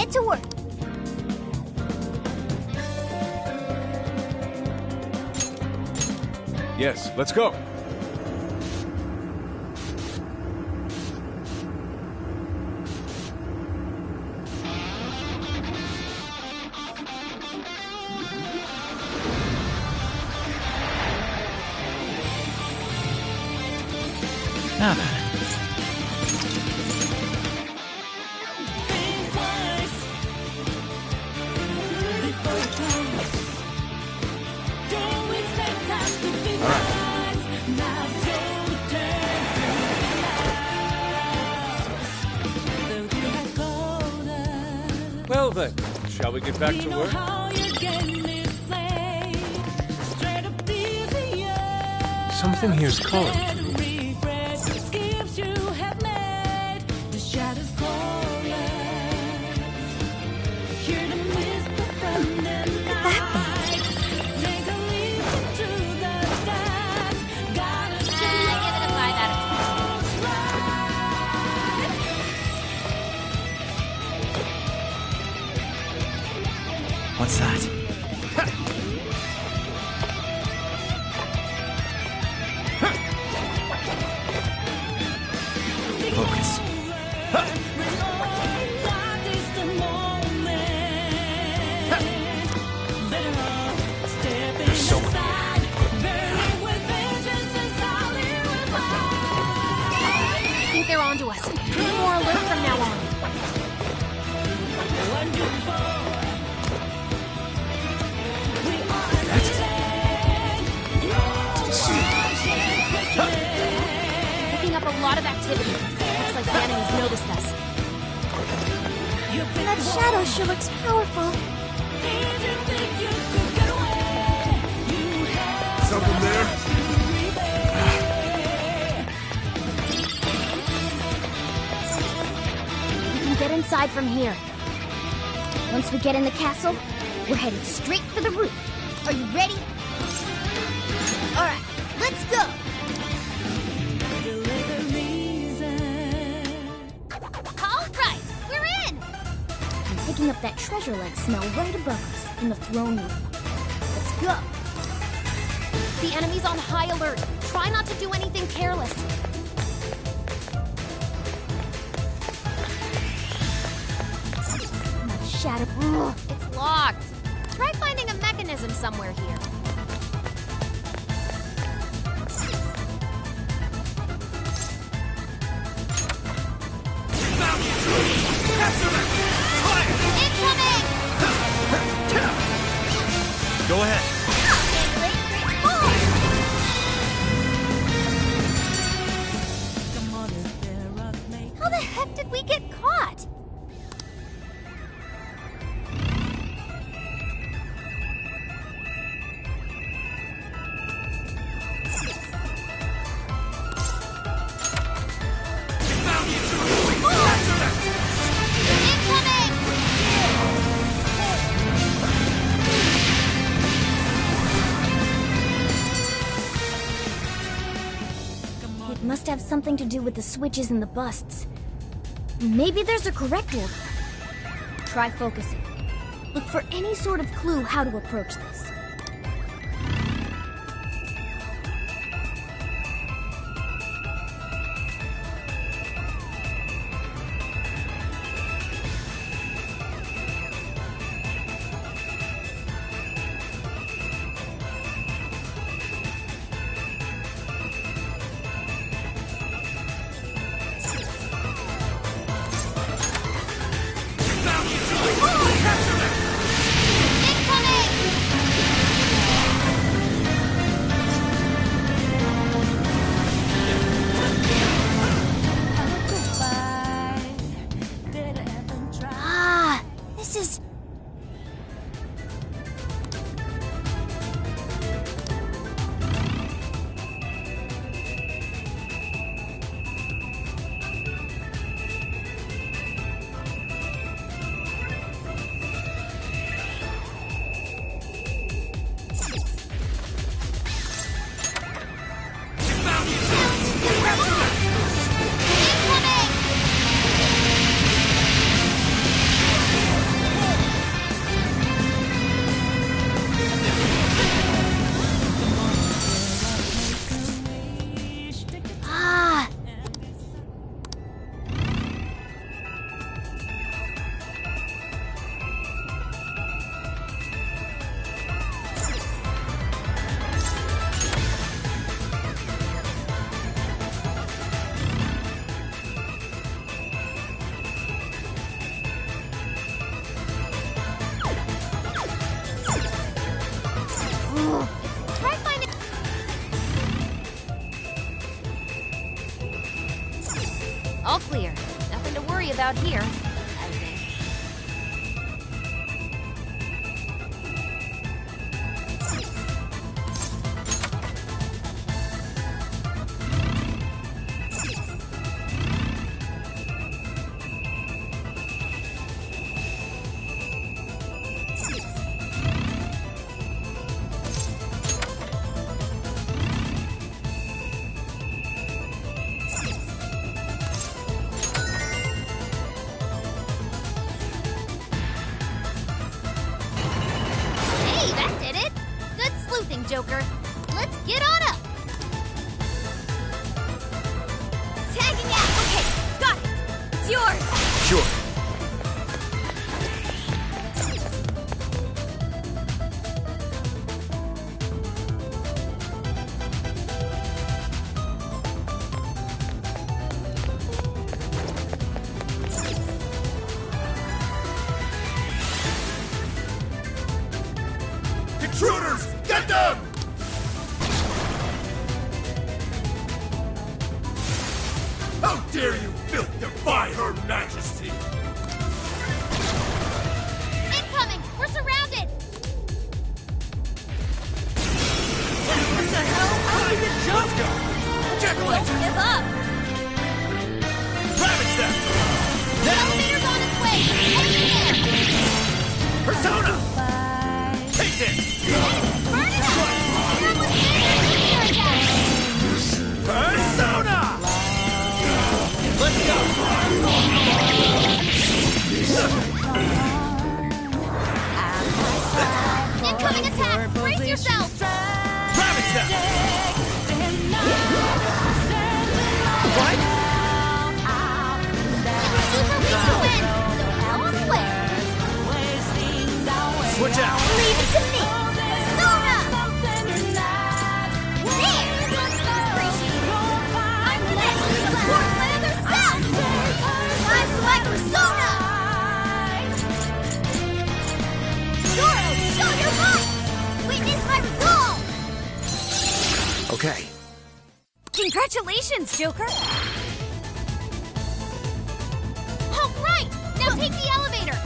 get to work. Yes, let's go. Now then. Well then, shall we get back to work? Something here's calling to me. What's that? Focus. There's so many. I think they're onto us. Be more alert from now on. Picking up a lot of activity. Looks like the enemies noticed us. That shadow sure looks powerful. Something there? We can get inside from here. Once we get in the castle, we're headed straight for the roof. Are you ready? All right, let's go. All right, we're in. I'm picking up that treasure-like smell right above us in the throne room. Let's go. The enemy's on high alert. Try not to do anything careless. That shadow. Ugh, it's locked. Try finding a mechanism somewhere here. Incoming! Go ahead. How the heck did we get caught? It must have something to do with the switches and the busts. Maybe there's a correct order. Try focusing. Look for any sort of clue how to approach this. out here, I think. Hey, that did it! Good sleuthing, Joker. Let's get on up! Tagging out! Okay, got it! It's yours! Sure. Intruders! Get them! How dare you filth defy Her Majesty! Incoming! We're surrounded! What the hell? How did it just go? Jack-o'-lantern! Give up! Rabbit Step! The elevator's on its way! Heading there! Persona! Take this! Burn it up! That was nuclear attack! Persona! Let's go! Incoming attack! Brace yourself! Rabbit Step! What? Super weak to win! So elsewhere! Switch out! Leave it to me! Persona! There! Appreciate it! I'm next to support my other self! Time for my persona! Zoro, show your might! Witness my resolve! Okay. Congratulations, Joker! Oh, right! Now take the elevator!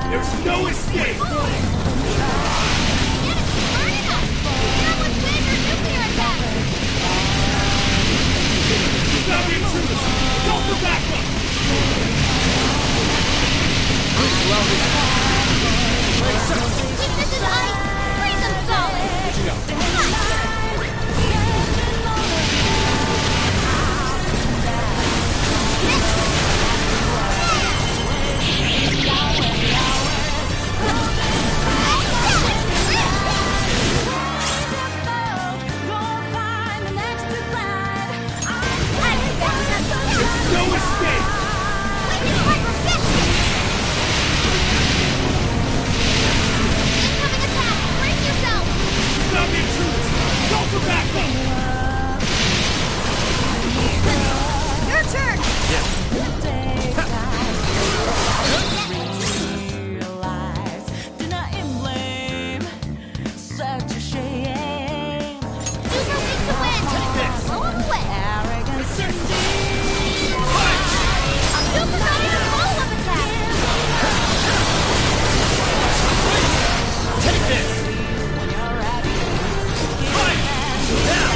There's no escape! Stop the intruders! Go for backup! Weakness is ice! Freeze them solid! No escape! Witness my perfection! Incoming attack! Brace yourself! Stop the intruders! Go for backup! Your turn! Super weak to win! Blow him away! Super got in a follow-up attack! Take this! Fight! Now!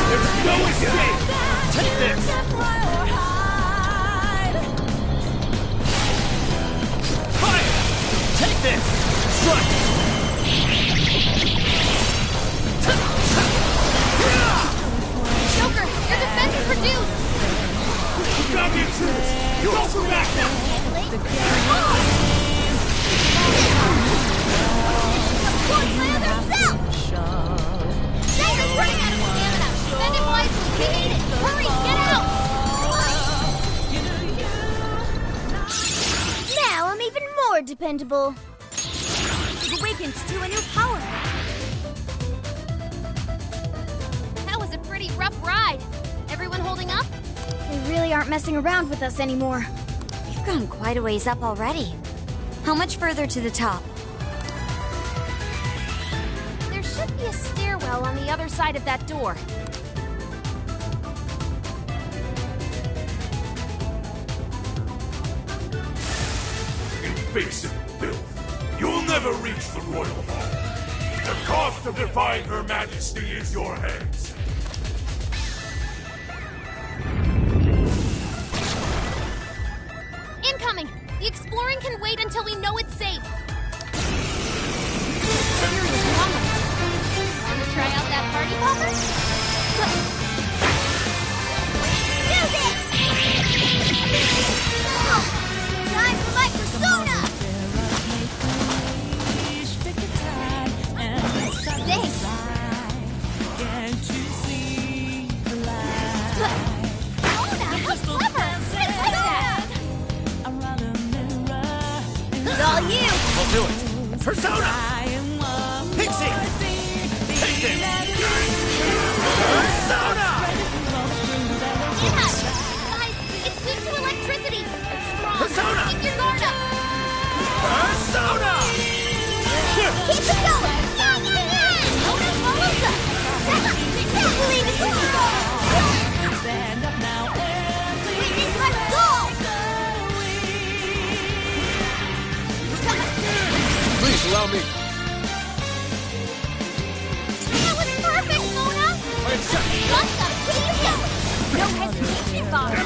There's no escape! Take this! Fire! Take this! Strike! Joker, your defense is reduced! Stop the intruders! Go for backup! Support my other self! Dagger's running out of stamina! Spend it wisely! We need it! Hurry, get out! Now I'm more dependable. You've awakened to a new power. That was a pretty rough ride. Everyone holding up? They really aren't messing around with us anymore. We've gone quite a ways up already. How much further to the top? There should be a stairwell on the other side of that door. Invasive filth. You'll never reach the Royal Hall. The cost of defying Her Majesty is your heads. Incoming! The exploring can wait until we know it's safe. Serious numbers. Want to try out that party popper? Do this! Time for my persona! Thanks! Mona, how clever! I like that! It's all you! I'll do it. Persona! Pixie! Take this! Persona! Yeah! Guys, it's weak to electricity! It's strong! Persona! Keep your guard up! Persona! Keep it going! Mona follows us! Believe it's true! Witness, let's go! Please allow me. That was perfect, Mona! Just keep going! No hesitation, Father!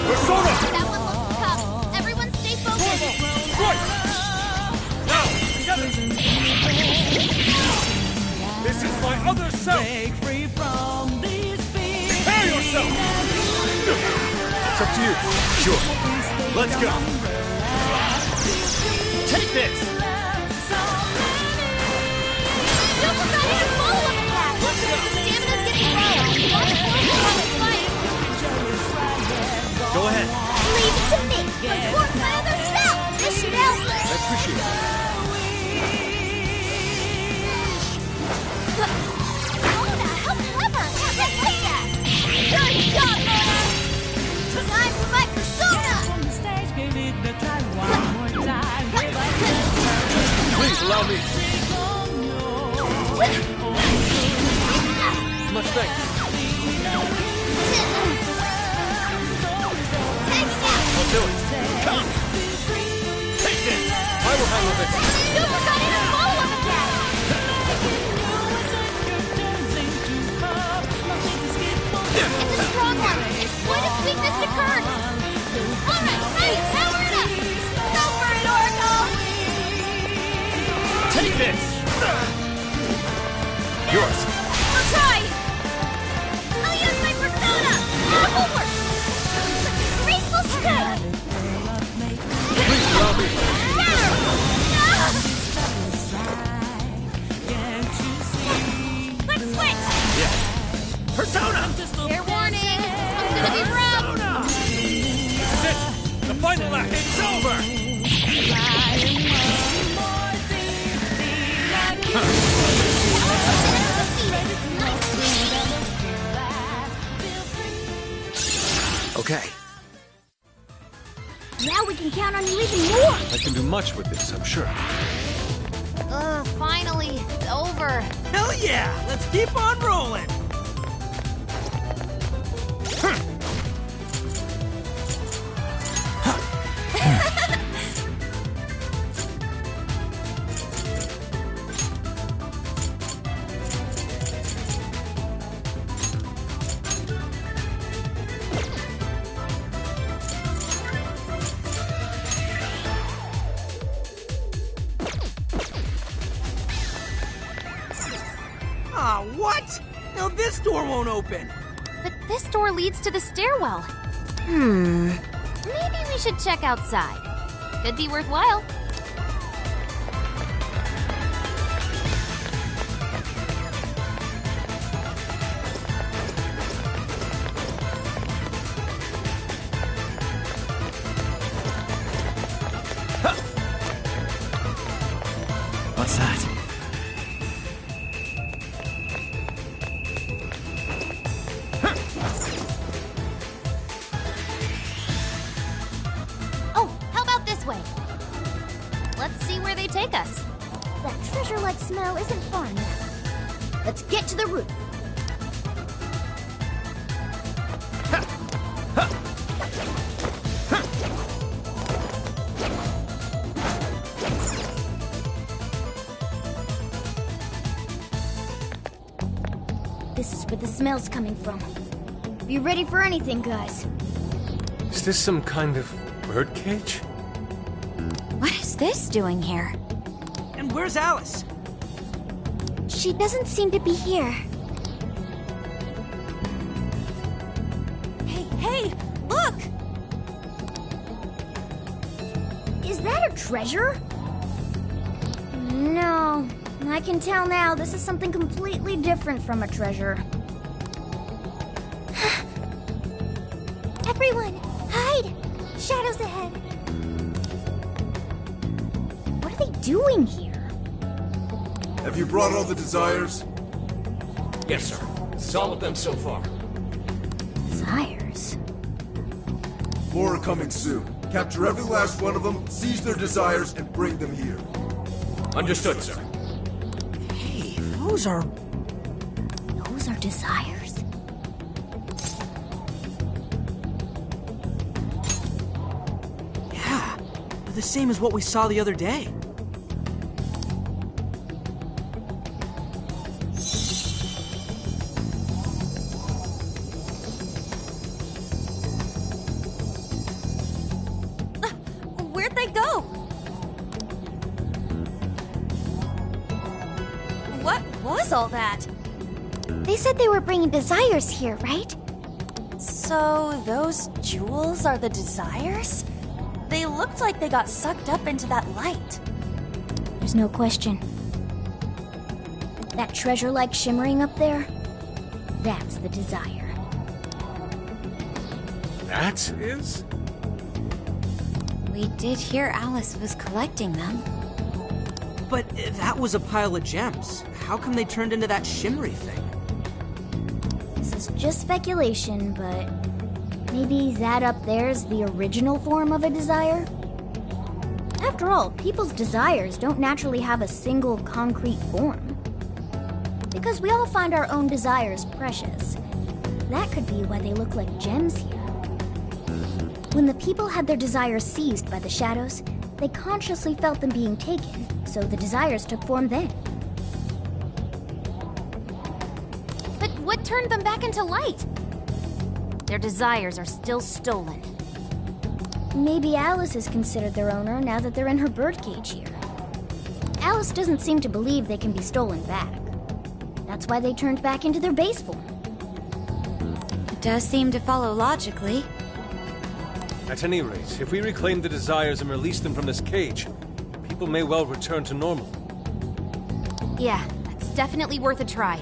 Persona! That one looks tough. Everyone stay focused! Right! Now, together! This is my other self! Prepare yourself! It's up to you. Sure. Let's go. Take this! Don't forget your follow-up attack! Stamina's getting low! Watch forward while it's Go ahead. Leave it to me! Report my other self! This should help! I appreciate it. Mona, how clever! Just like that! Good job, Mona! Time for my persona! Please allow me. Much thanks. I'll do it. Come. Take this! I will handle this. Don't forget your follow-up attack! It's a strong one! Exploit its weakness to curse! Alright, ready! Power it up! Go for it, Oracle! Take this! Yours. I'll try! I'll use my persona! Forward! Graceful step! Please allow me. Let's switch! Yeah. Persona! Fair warning! It's gonna be rough! This is it. The final act. It's over! Okay. Now we can count on you even more! I can do much with this, I'm sure. Ugh, finally, it's over. Hell yeah! Let's keep on rolling! Ah, what? Now this door won't open. But this door leads to the stairwell. Maybe we should check outside. Could be worthwhile. they take us? That treasure-like smell isn't far enough. Let's get to the roof. This is where the smell's coming from. Be ready for anything, guys. Is this some kind of birdcage? What is this doing here? And where's Alice? She doesn't seem to be here. Hey, look! Is that a treasure? No. I can tell now this is something completely different from a treasure. Everyone, hide! Shadows ahead! What are they doing here? Have you brought all the desires? Yes, sir. This is all of them so far. Desires? More are coming soon. Capture every last one of them, seize their desires, and bring them here. Understood, sir. Hey, those are... Those are desires. Yeah, they're the same as what we saw the other day. Where'd they go? What was all that? They said they were bringing desires here, right? So those jewels are the desires? They looked like they got sucked up into that light. There's no question. That treasure-like shimmering up there, that's the desire. That is? We did hear Alice was collecting them. But that was a pile of gems. How come they turned into that shimmery thing? This is just speculation, but maybe that up there's the original form of a desire? After all, people's desires don't naturally have a single concrete form. Because we all find our own desires precious. That could be why they look like gems here. When the people had their desires seized by the shadows, they consciously felt them being taken, so the desires took form then. But what turned them back into light? Their desires are still stolen. Maybe Alice is considered their owner now that they're in her birdcage here. Alice doesn't seem to believe they can be stolen back. That's why they turned back into their base form. It does seem to follow logically. At any rate, if we reclaim the desires and release them from this cage, people may well return to normal. Yeah, that's definitely worth a try.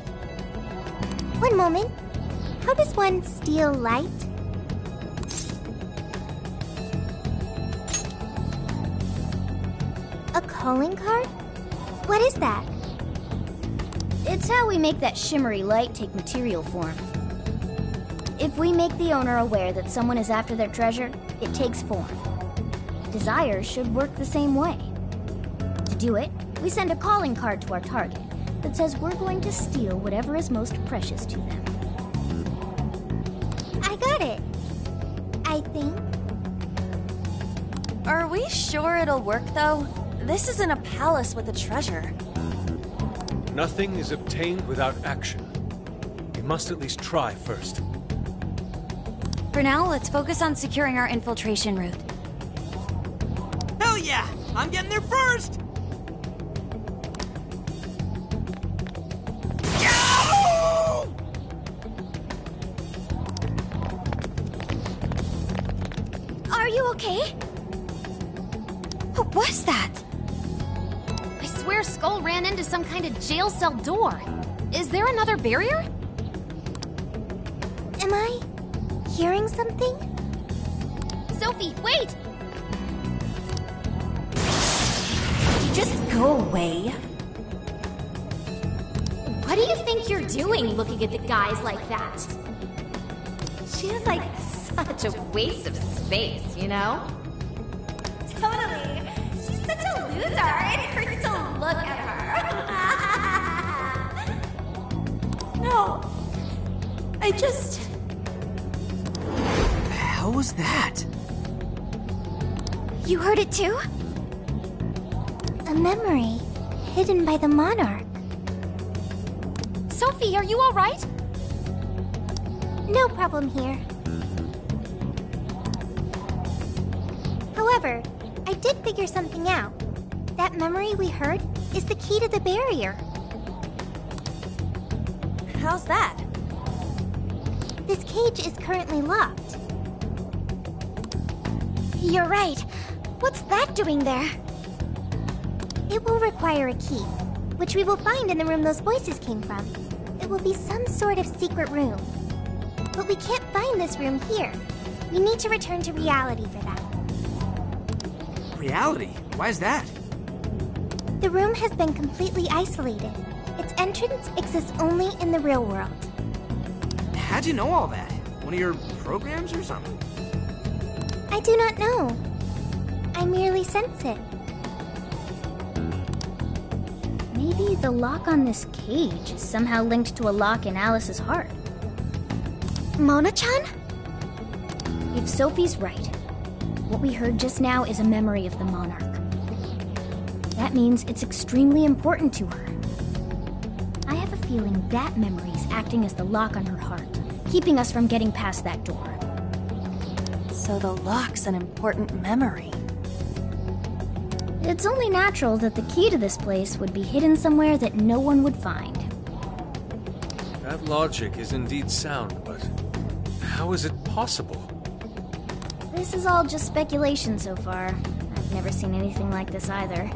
One moment. How does one steal light? A calling card? What is that? It's how we make that shimmery light take material form. If we make the owner aware that someone is after their treasure, it takes form. Desires should work the same way. To do it, we send a calling card to our target that says we're going to steal whatever is most precious to them. I got it. I think. Are we sure it'll work, though? This isn't a palace with a treasure. Nothing is obtained without action. We must at least try first. For now, let's focus on securing our infiltration route. Hell yeah! I'm getting there first! Are you okay? What was that? I swear Skull ran into some kind of jail cell door. Is there another barrier? Am I hearing something? Sophie, wait! Did you just go away? What do you think you're doing looking at the guys like that? She's like such a waste of space, you know? Totally. She's such a loser, and it hurts to look at her. No. I just... The hell was that? You heard it too? A memory hidden by the monarch. Sophie, are you all right? No problem here. However, I did figure something out. That memory we heard is the key to the barrier. How's that? This cage is currently locked. You're right. What's that doing there? It will require a key, which we will find in the room those voices came from. It will be some sort of secret room. But we can't find this room here. We need to return to reality for that. Reality? Why is that? The room has been completely isolated. Its entrance exists only in the real world. How'd you know all that? One of your programs or something? I do not know. I merely sense it. Maybe the lock on this cage is somehow linked to a lock in Alice's heart. Mona-chan? If Sophie's right, what we heard just now is a memory of the monarch. That means it's extremely important to her. I have a feeling that memory is acting as the lock on her heart, keeping us from getting past that door. So the lock's an important memory. It's only natural that the key to this place would be hidden somewhere that no one would find. That logic is indeed sound, but how is it possible? This is all just speculation so far. I've never seen anything like this either.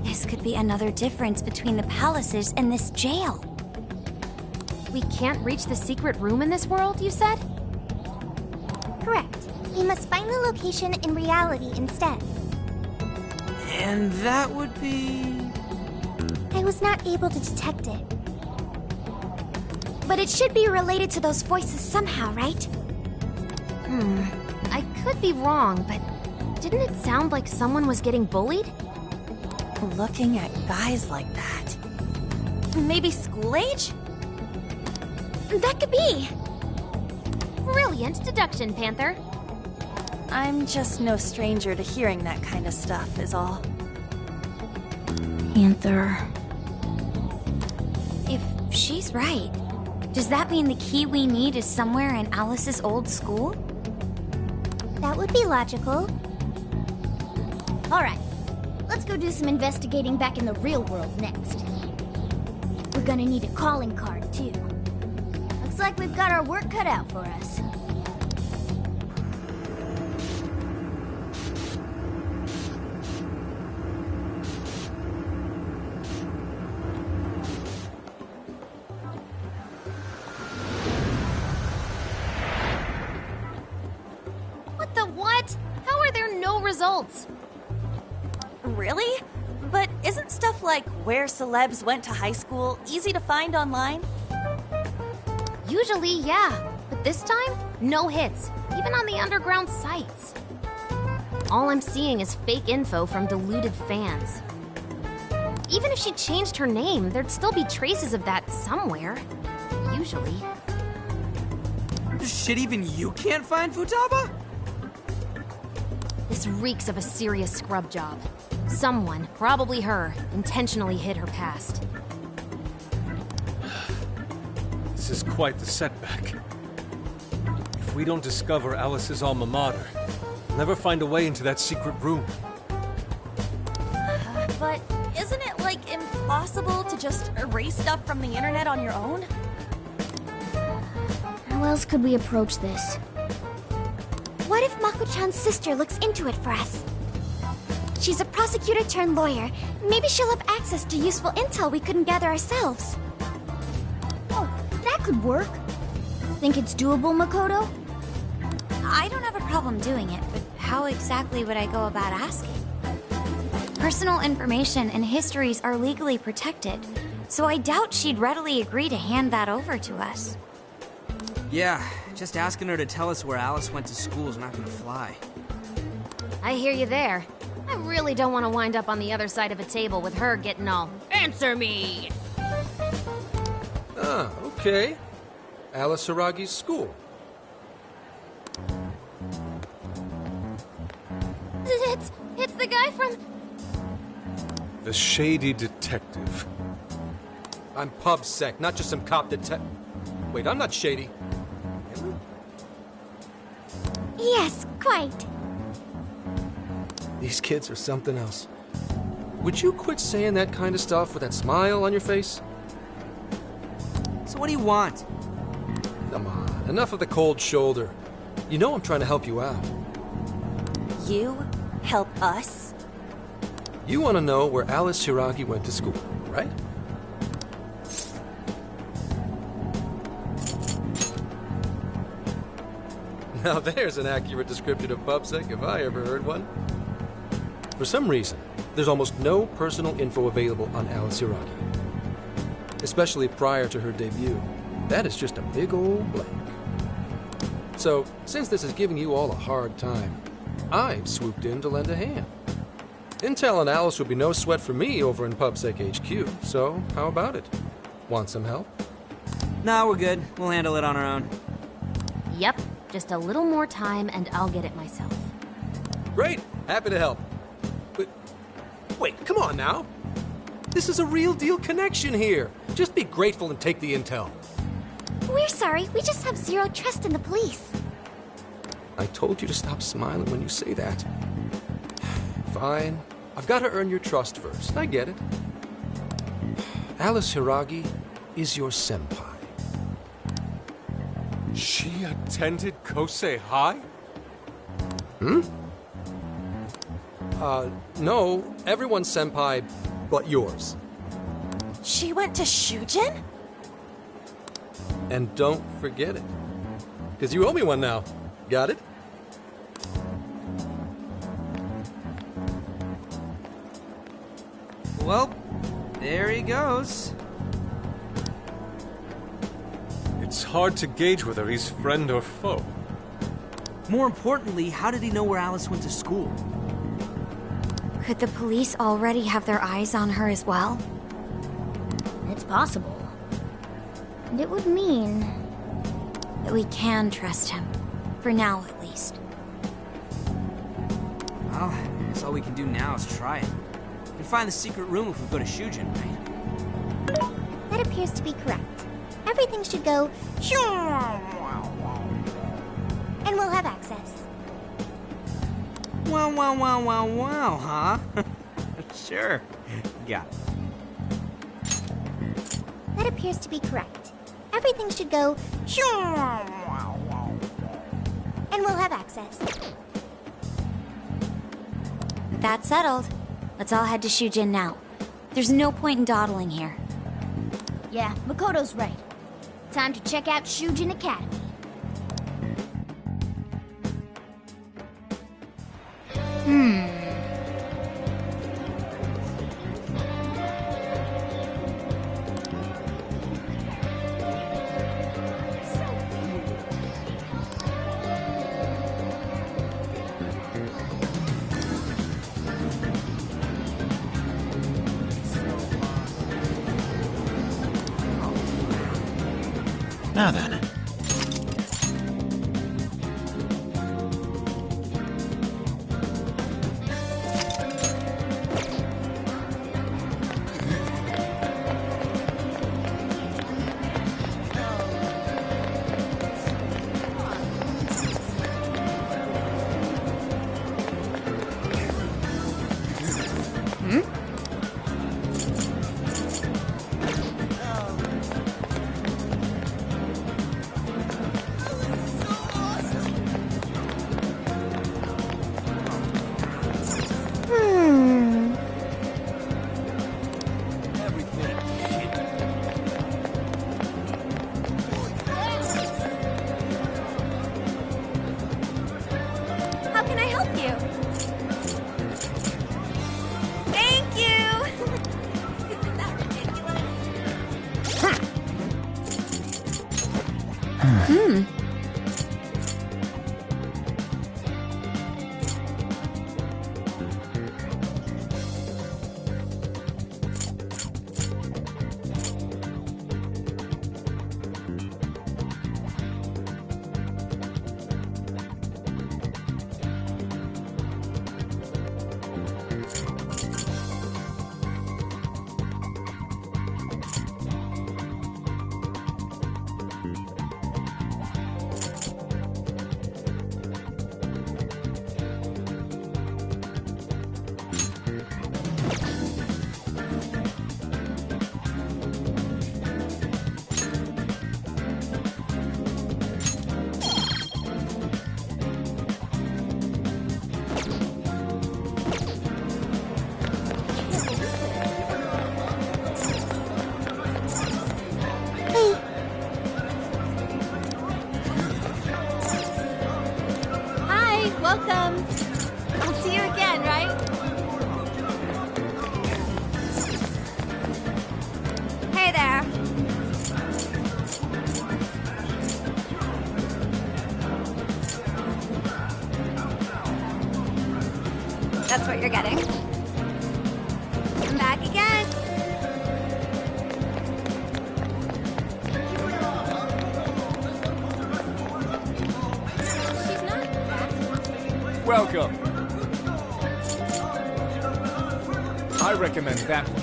This could be another difference between the palaces and this jail. We can't reach the secret room in this world, you said? Correct. We must find the location in reality instead. And that would be... I was not able to detect it. But it should be related to those voices somehow, right? I could be wrong, but didn't it sound like someone was getting bullied? Looking at guys like that. Maybe school age? That could be! Brilliant deduction, Panther. I'm just no stranger to hearing that kind of stuff, is all. Panther. If she's right, does that mean the key we need is somewhere in Alice's old school? That would be logical. Alright, let's go do some investigating back in the real world next. We're gonna need a calling card, too. Looks like we've got our work cut out for us. What the what? How are there no results? Really? But isn't stuff like where celebs went to high school easy to find online? Usually, yeah. But this time, no hits, even on the underground sites. All I'm seeing is fake info from deluded fans. Even if she changed her name, there'd still be traces of that somewhere. Usually. Shit, even you can't find Futaba? This reeks of a serious scrub job. Someone, probably her, intentionally hid her past. This is quite the setback. If we don't discover Alice's alma mater, we'll never find a way into that secret room. But isn't it, like, impossible to just erase stuff from the internet on your own? How else could we approach this? What if Mako-chan's sister looks into it for us? She's a prosecutor turned lawyer. Maybe she'll have access to useful intel we couldn't gather ourselves. Oh, that could work. Think it's doable, Makoto? I don't have a problem doing it, but how exactly would I go about asking? Personal information and histories are legally protected, so I doubt she'd readily agree to hand that over to us. Yeah, just asking her to tell us where Alice went to school is not gonna fly. I hear you there. I really don't want to wind up on the other side of a table with her getting all, "Answer me!" Ah, okay. Alice Hiragi's school. It's the guy from... The shady detective. I'm PubSec, not just some cop detective. Wait, I'm not shady. Am I? Yes, quite. These kids are something else. Would you quit saying that kind of stuff with that smile on your face? So what do you want? Come on, enough of the cold shoulder. You know I'm trying to help you out. You help us? You want to know where Alice Hiragi went to school, right? Now there's an accurate description of PubSec if I ever heard one. For some reason, there's almost no personal info available on Alice Hiragi. Especially prior to her debut. That is just a big old blank. So, since this is giving you all a hard time, I've swooped in to lend a hand. Intel and Alice would be no sweat for me over in PubSec HQ, so how about it? Want some help? Nah, we're good. We'll handle it on our own. Yep, just a little more time and I'll get it myself. Great! Happy to help. But, wait, come on now. This is a real deal connection here. Just be grateful and take the intel. We're sorry, we just have zero trust in the police. I told you to stop smiling when you say that. Fine. I've got to earn your trust first. I get it. Alice Hiragi is your senpai. She attended Kosei High? No, everyone's senpai but yours. She went to Shujin? And don't forget it. Because you owe me one now. Got it? Well, there he goes. It's hard to gauge whether he's friend or foe. More importantly, how did he know where Alice went to school? Could the police already have their eyes on her as well? It's possible. And it would mean That we can trust him. For now, at least. Well, I guess all we can do now is try it. We can find the secret room if we go to Shujin, right? that appears to be correct. Everything should go and we'll have access. Wow, wow, wow, wow, wow, huh? Sure. Got it. That appears to be correct. Everything should go and we'll have access. That's settled. Let's all head to Shujin now. There's no point in dawdling here. Yeah, Makoto's right. Time to check out Shujin Academy. Now then. How can I help you? Thank you! Isn't that ridiculous? welcome. I'll see you again, right? Hey there. That's what you're getting. I'm back again. She's not back. Welcome. I recommend that one.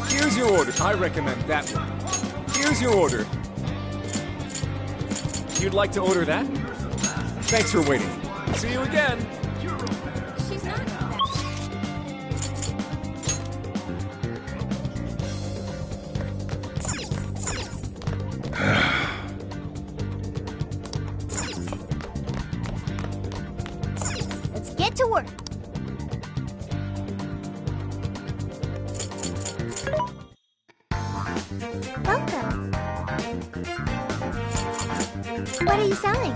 Here's your order. I recommend that one. Here's your order. You'd like to order that? Thanks for waiting. See you again. She's not back. Let's get to work. Welcome. What are you selling?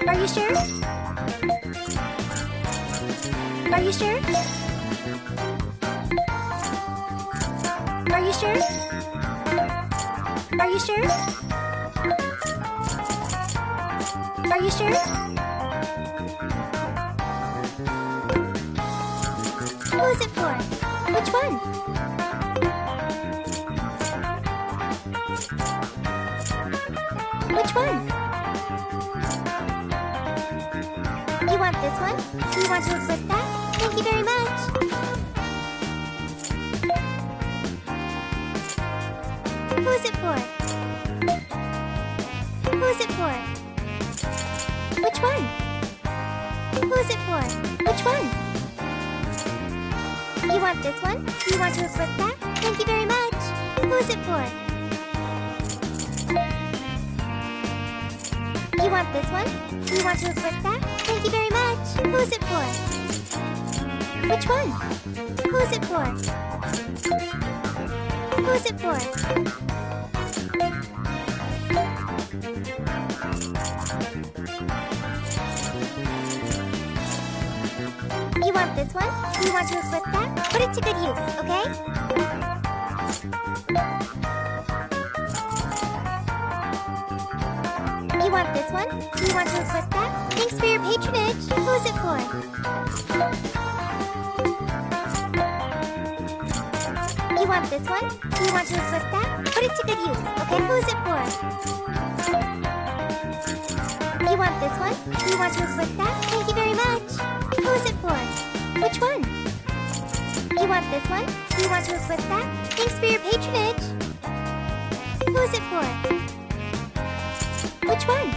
Are you sure? Are you sure? Are you sure? Are you sure? Are you sure? Who is it for? Which one? Which one? You want this one? Do you want to equip that? Thank you very much. Who is it for? Who is it for? Which one? Who is it for? Which one? You want this one? Do you want to equip that? Thank you very much. Who is it for? You want this one? Do you want to equip that? Thank you very much. Who is it for? Which one? Who is it for? Who is it for? You want this one? Do you want to equip that? Put it to good use, okay? You want this one? Do you want to equip that? Thanks for your patronage. Who is it for? You want this one? Do you want to equip that? Put it to good use, okay? Who is it for? You want this one? Do you want to equip that? Thank you very much. Who is it for? Which one? You want this one? Do you want to equip that? Thanks for your patronage. Who is it for? Which one?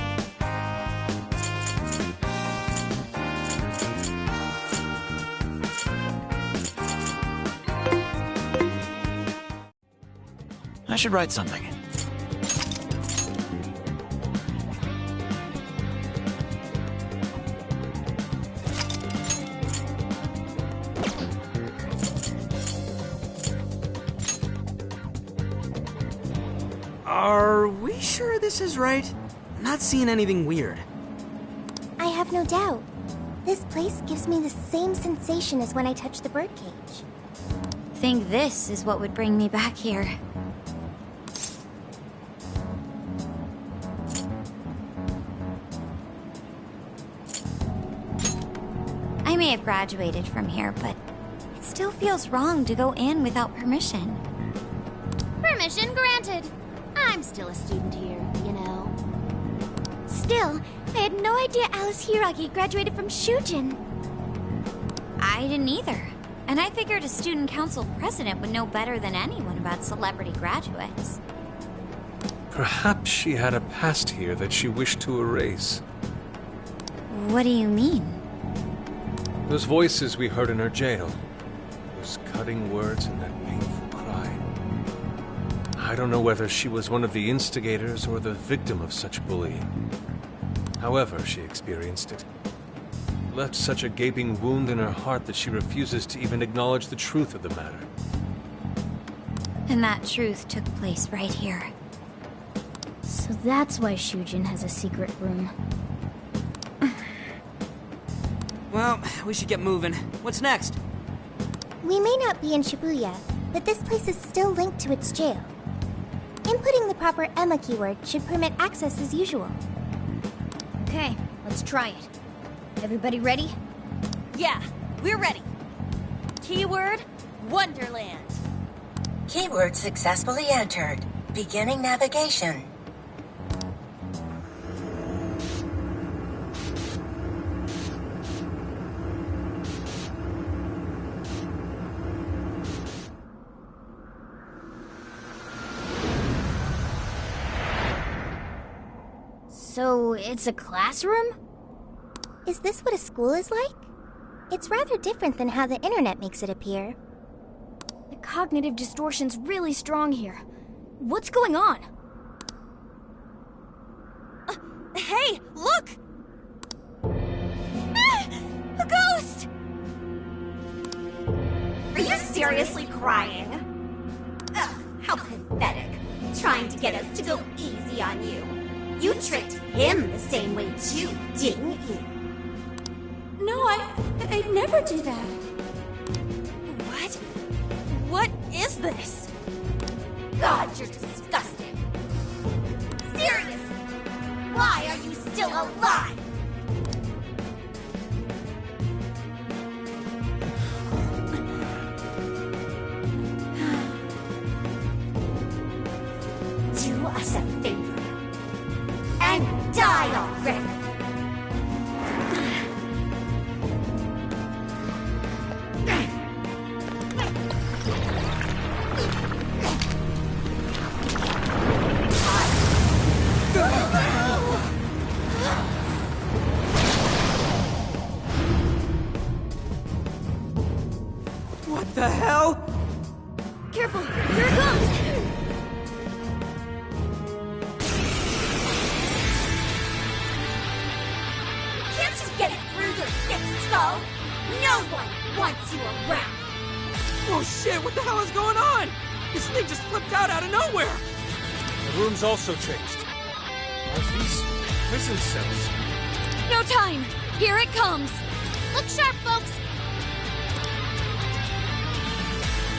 I should write something. Are we sure this is right? I'm not seeing anything weird. I have no doubt. This place gives me the same sensation as when I touched the birdcage. Think this is what would bring me back here. I may have graduated from here, but it still feels wrong to go in without permission. Permission granted. I'm still a student here, you know. Still, I had no idea Alice Hiragi graduated from Shujin. I didn't either. And I figured a student council president would know better than anyone about celebrity graduates. Perhaps she had a past here that she wished to erase. What do you mean? Those voices we heard in her jail. Those cutting words and that painful cry. I don't know whether she was one of the instigators or the victim of such bullying. However she experienced it. Left such a gaping wound in her heart that she refuses to even acknowledge the truth of the matter. And that truth took place right here. So that's why Shujin has a secret room. Well, we should get moving. What's next? We may not be in Shibuya, but this place is still linked to its jail. Inputting the proper Emma keyword should permit access as usual. Okay, let's try it. Everybody ready? Yeah, we're ready. Keyword, Wonderland. Keyword successfully entered. Beginning navigation. So, it's a classroom? Is this what a school is like? It's rather different than how the internet makes it appear. The cognitive distortion's really strong here. What's going on? Hey, look! A ghost! Are you seriously crying? Ugh, how pathetic. Trying to get us to go easy on you. You tricked him the same way too, didn't you? No, I'd never do that. What? What is this? God, you're disgusting. Seriously, why are you still alive? Do us a favor and die already. What the hell? Careful! Here it comes! Can't you get it through your thick skull? No one wants you around. Oh shit, what the hell is going on? This thing just flipped out of nowhere! The room's also changed. Are these prison cells? No time! Here it comes! Look sharp, folks!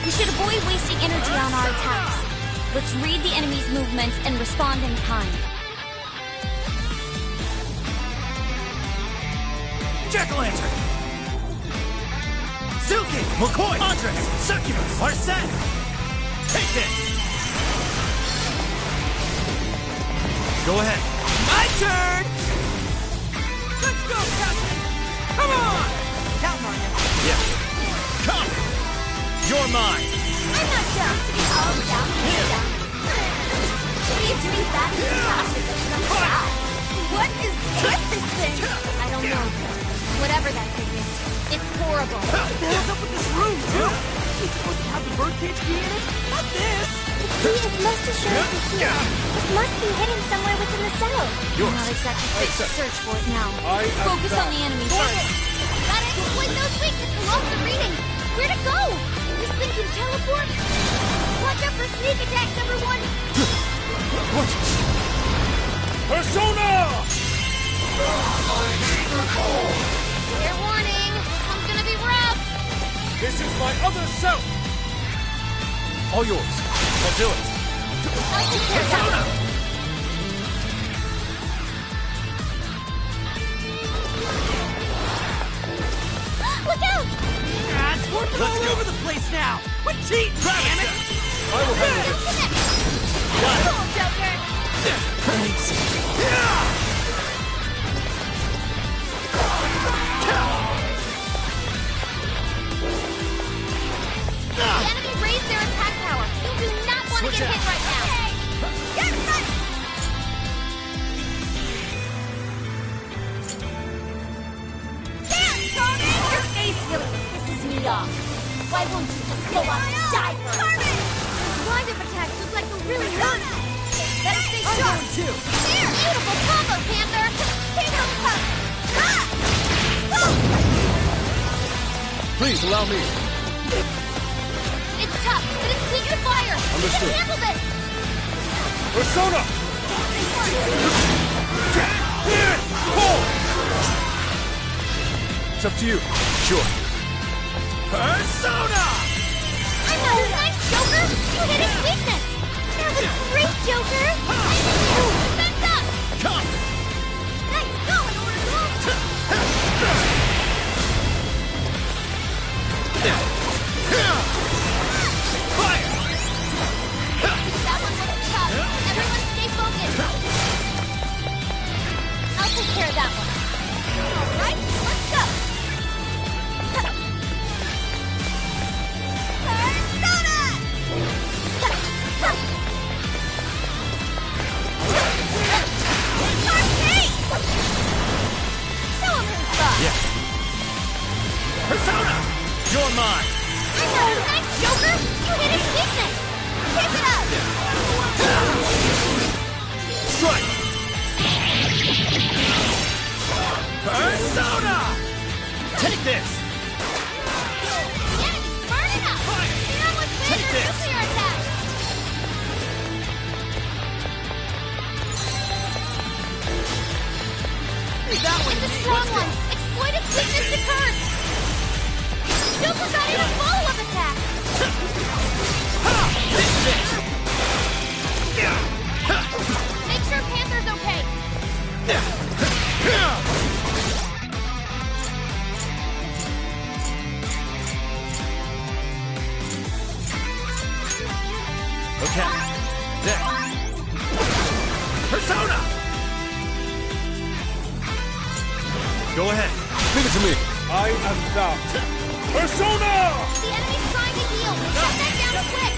We should avoid wasting energy on our attacks. Let's read the enemy's movements and respond in kind. Jack-o'-lantern! Suki! McCoy! Andres! Succubus! Are set! Take this! Go ahead. My turn! Let's go, Captain! Come on! Counting on you. Yeah. Come! You're mine! I'm not down to be all down here. He's doing that in the process of some guy. What is with this thing? I don't know. Whatever that thing is, it's horrible. What the hell's up with this room, too? It's supposed to have the birdcage key in it? Not this! The key is most assuredly here. It must be hidden somewhere within the cell. I'm not exactly fit to search for it now. Focus on the enemy first. Gotta exploit those weaknesses off the reading. Where'd it go? This thing can teleport? Watch out for sneak attacks, everyone! Persona! Fair warning, this one's gonna be rough. This is my other self! All yours. I'll do it. Look out! It's working all over the place now! Quit cheating, damn it! I will handle this. Cool, Joker! The enemy raised their attack power. You do not want to get hit right now. Get ready! There, Tony! Your face really pisses me off. Why won't you just go on and die for it? Those wind-up attacks look like they're really hurting. Better stay I'm sharp. going too! There, beautiful combo, Panther. Keep them coming! Please allow me. It's tough, but it's clear to fire. Understood. You can handle this. Persona! It's up to you. Sure. Persona! I know, nice, Joker! You hit his weakness! That was great, Joker! Defense up! Come! Nice going, Oracle! Fire! That one was tough. Everyone stay focused. I'll take care of that one. All right, let's go. Persona! Arcade! Show him who's boss. Yeah. Persona! You're mine! I know, nice, Joker! You hit his weakness! Keep it up! Strike! Persona! Take this! The enemy's burning up! Down with Take Vader's this. nuclear attack! That one It's a strong one! Exploit its weakness to curse! Joker got in a follow-up attack! Make sure Panther's okay! Okay. There. Persona! Go ahead. Leave it to me. I am thou. Persona! The enemy's trying to heal! Shut that down quick!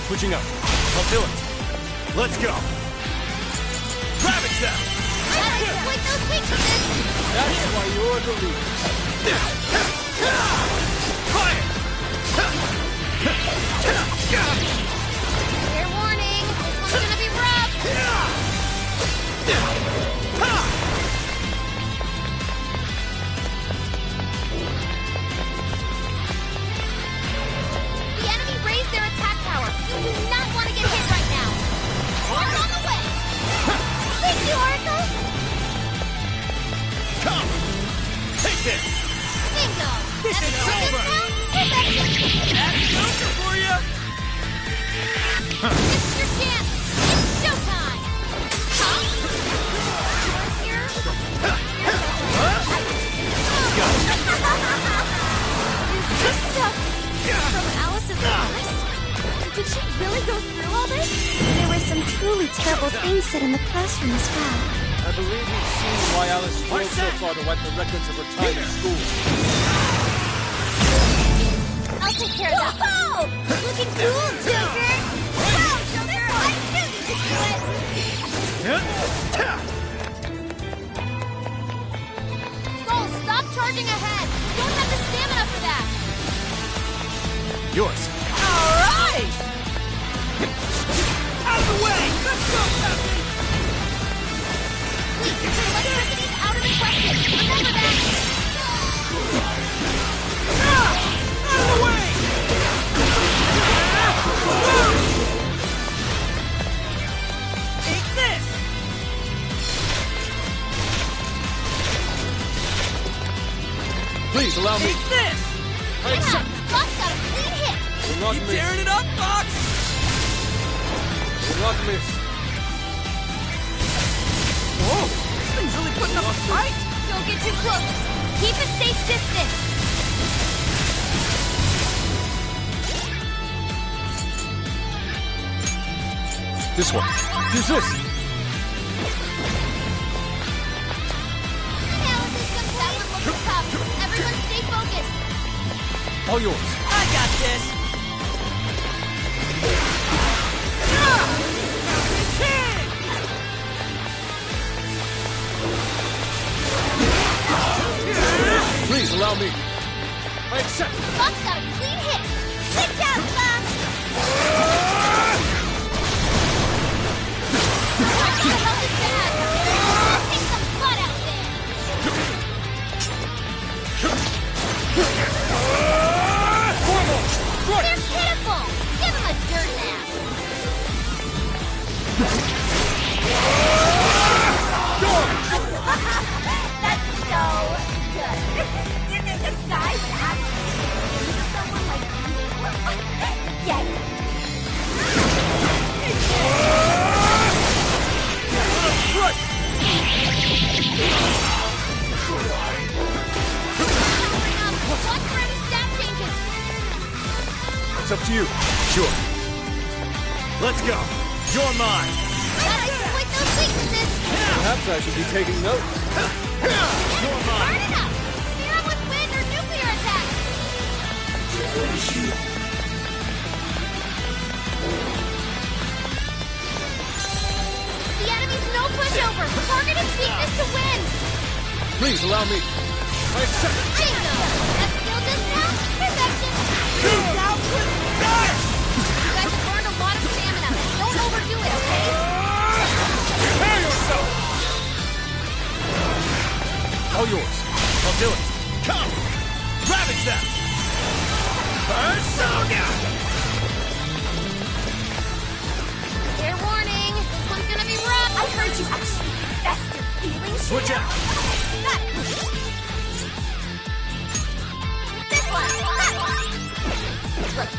Switching up. I'll do it. Let's go. Gravity Cell! Gotta exploit those weaknesses! That's why you're the leader. Fire! Fair warning, this one's gonna be rough! The enemy raised their attack power. You do not want to get hit right now. We're on the way! Thank you, Oracle! Come! Take this! Bingo! This is over. That's Joker for you! This is your chance! It's showtime! Huh? Here? Is this stuff from Alice's past? Did she really go through all this? There were some truly terrible things said in the classroom as well. I believe you've seen why Alice strove so far to wipe the records of her time in school. I'll take care of that. Whoa! Looking cool, Joker! Wow, Joker! I knew you could do it! Skull, stop charging ahead! You don't have the stamina for that! Yours. All right! Out of the way! Let's go, Falcon! Please, electricity's out of the question! Remember that! Out of the way! Take this! Please allow me. Take this! I accept. Fox got a clean hit! Will not You miss. tearing it up, Fox? Will not miss. Whoa! This thing's really putting up a fight! Don't get too close! Keep a safe distance! This one. Use this. Alice's comes that one looking tough. Everyone stay focused! All yours. I got this! Please allow me. I accept. Fox got a clean hit! Good job, Fox! I gotta help his dad! Take some blood out there! They're pitiful! Give him a dirt nap! That's so good. You think a guy would actually use someone like you? Get it? Watch for any stat changes. It's up to you. Sure. Let's go. You're mine. Gotta exploit those weaknesses. Perhaps I should be taking notes. You're mine. Burn it up. Spear 'em with wind or nuclear attack. The enemy's no pushover. Target its weakness to win. Please allow me. I accept it. Bingo. That skill just now? Perfection. Now let's start! You guys have burned a lot of stamina. Don't overdo it, okay? Prepare yourself! All yours. I'll do it. Come! Ravage them! Persona! Fair warning. This one's gonna be rough. I heard you actually confessed your feelings. Switch out! Got it. This one! That one! Gross.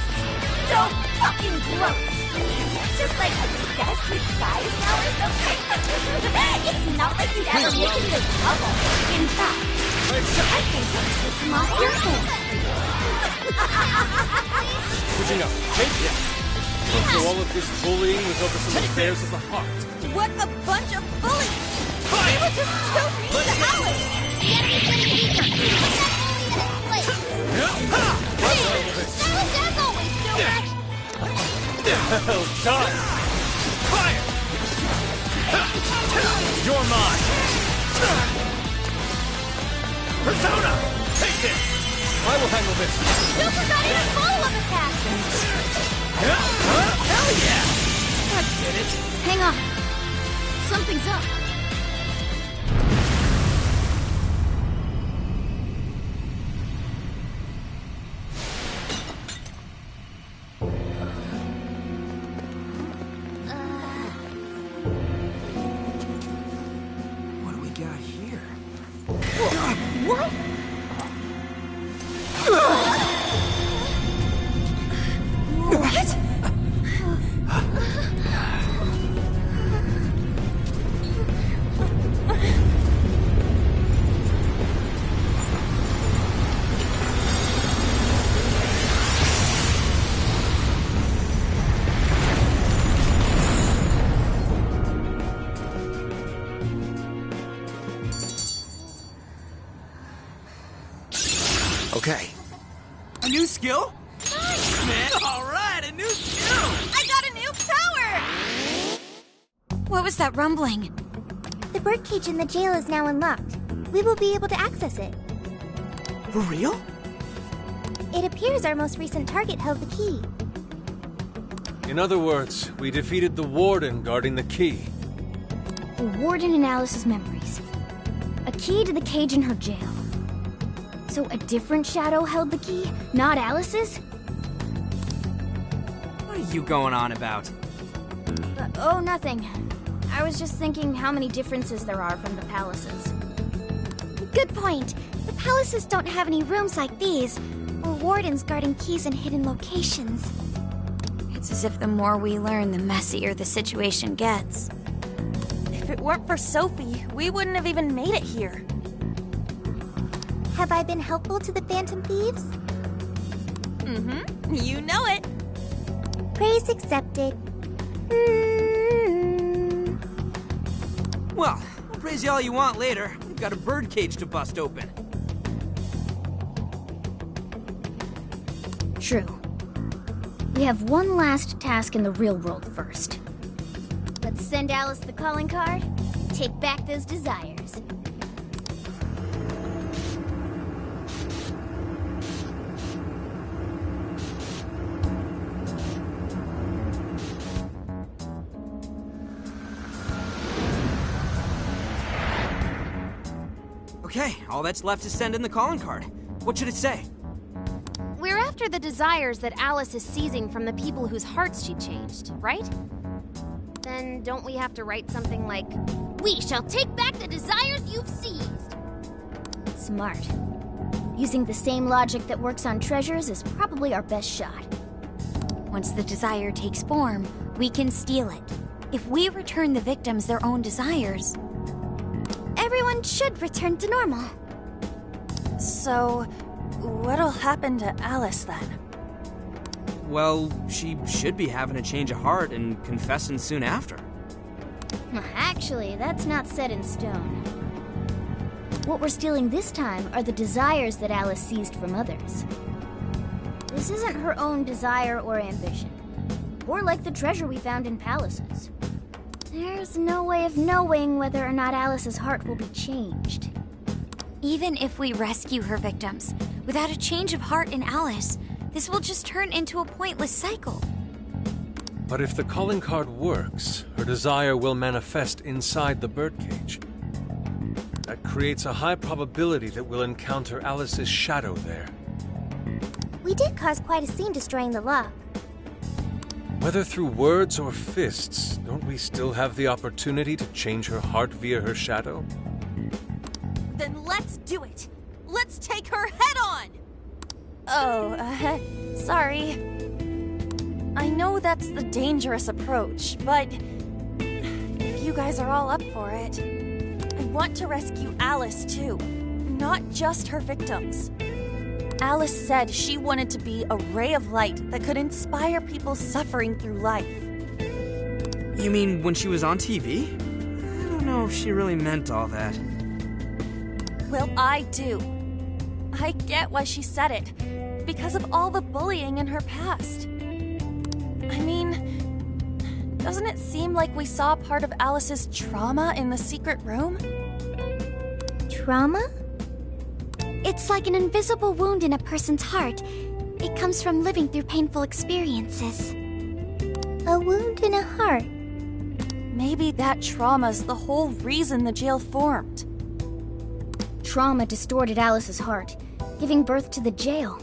So fucking gross! Just like obsessed with guys now or something? It's not like you'd ever make it into trouble. In fact, I think that's just not your fault. Switching up. Take it. So all of this bullying was over some affairs of the heart. What a bunch of bullies! We were just so mean to Alice! The enemy's getting weaker. Put that bully in its place. That was as always, Joker. Well done. Fire! You're mine! Persona! Take it! I will handle this. Joker got in a follow-up attack. Hell yeah! I did it. Hang on. Something's up. What do we got here? What? What? Okay. A new skill? Nice, man. All right, a new skill. I got a new power! What was that rumbling? The birdcage in the jail is now unlocked. We will be able to access it. For real? It appears our most recent target held the key. In other words, we defeated the warden guarding the key. A warden in Alice's memories. A key to the cage in her jail. So a different shadow held the key, not Alice's? What are you going on about? Oh, nothing. I was just thinking how many differences there are from the palaces. Good point. The palaces don't have any rooms like these, or wardens guarding keys in hidden locations. It's as if the more we learn, the messier the situation gets. If it weren't for Sophie, we wouldn't have even made it here. Have I been helpful to the Phantom Thieves? Mm-hmm. You know it. Praise accepted. Well, I'll praise you all you want later. We've got a birdcage to bust open. True. We have one last task in the real world first. Let's send Alice the calling card, take back those desires. Okay, all that's left is send in the calling card. What should it say? We're after the desires that Alice is seizing from the people whose hearts she changed, right? Then don't we have to write something like, "We shall take back the desires you've seized"? Smart. Using the same logic that works on treasures is probably our best shot. Once the desire takes form, we can steal it. If we return the victims their own desires, everyone should return to normal. So, what'll happen to Alice then? Well, she should be having a change of heart and confessing soon after. Actually, that's not set in stone. What we're stealing this time are the desires that Alice seized from others. This isn't her own desire or ambition. Or like the treasure we found in palaces. There's no way of knowing whether or not Alice's heart will be changed. even if we rescue her victims, without a change of heart in Alice, this will just turn into a pointless cycle. But if the calling card works, her desire will manifest inside the birdcage. That creates a high probability that we'll encounter Alice's shadow there. We did cause quite a scene destroying the lock. Whether through words or fists, don't we still have the opportunity to change her heart via her shadow? Then let's do it! Let's take her head on! Oh, sorry. I know that's the dangerous approach, but if you guys are all up for it, I want to rescue Alice too, not just her victims. Alice said she wanted to be a ray of light that could inspire people suffering through life. You mean when she was on TV? I don't know if she really meant all that. Well, I do. I get why she said it, because of all the bullying in her past. I mean, doesn't it seem like we saw part of Alice's trauma in the secret room? Trauma? It's like an invisible wound in a person's heart. It comes from living through painful experiences. A wound in a heart? Maybe that trauma's the whole reason the jail formed. Trauma distorted Alice's heart, giving birth to the jail.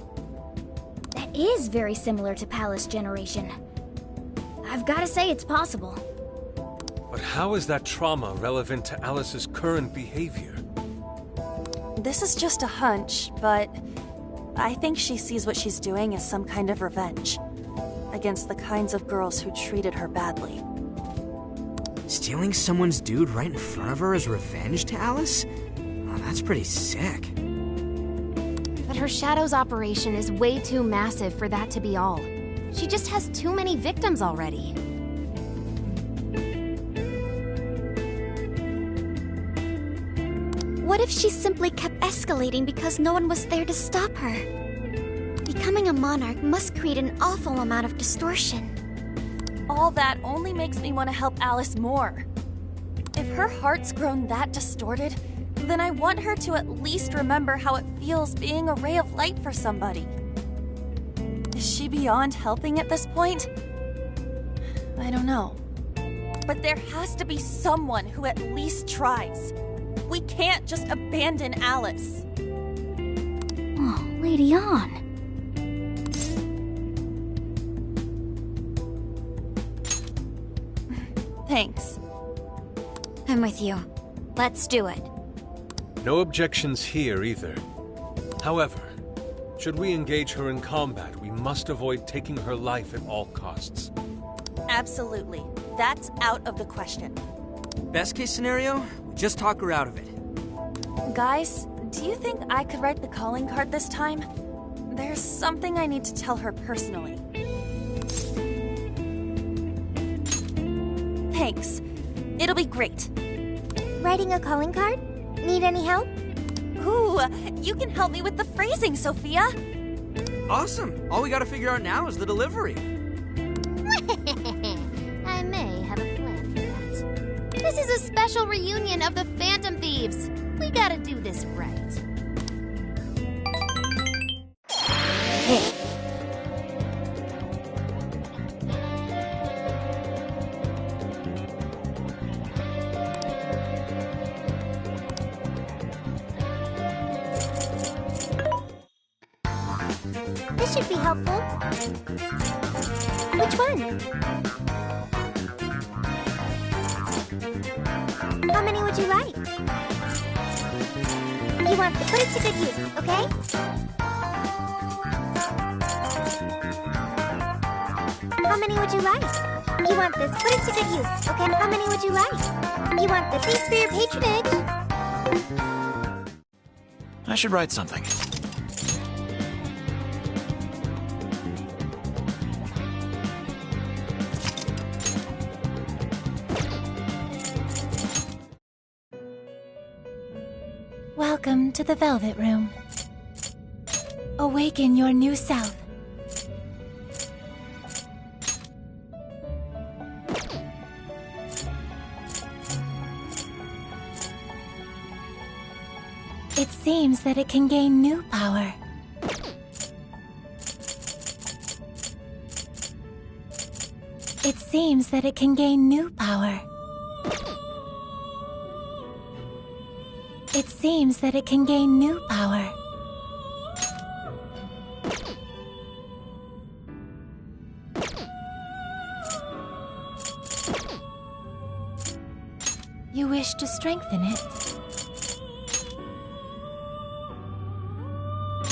That is very similar to Palace Generation. I've got to say it's possible. But how is that trauma relevant to Alice's current behavior? This is just a hunch, but I think she sees what she's doing as some kind of revenge against the kinds of girls who treated her badly. Stealing someone's dude right in front of her as revenge to Alice? Oh, that's pretty sick. But her Shadow's operation is way too massive for that to be all. She just has too many victims already. What if she simply kept escalating because no one was there to stop her? Becoming a monarch must create an awful amount of distortion. All that only makes me want to help Alice more. If her heart's grown that distorted, then I want her to at least remember how it feels being a ray of light for somebody. Is she beyond helping at this point? I don't know. But there has to be someone who at least tries. We can't just abandon Alice. Oh, Lady Ann. Thanks. I'm with you. Let's do it. No objections here either. However, should we engage her in combat, we must avoid taking her life at all costs. Absolutely. That's out of the question. Best case scenario, we just talk her out of it. Guys, do you think I could write the calling card this time? There's something I need to tell her personally. Thanks. It'll be great. Writing a calling card? Need any help? Ooh, you can help me with the phrasing, Sophia. Awesome. All we gotta figure out now is the delivery. I may have a plan for that. This is a special reunion of the Phantom Thieves. We gotta do this right. Hey. This should be helpful. Which one? How many would you like? You want to put it to good use, okay? How many would you like? You want this put it to good use, okay? How many would you like? You want the thanks for your patronage. I should write something. Welcome to the Velvet Room. Awaken your new self. It seems that it can gain new power. It seems that it can gain new power. It seems that it can gain new power. You wish to strengthen it?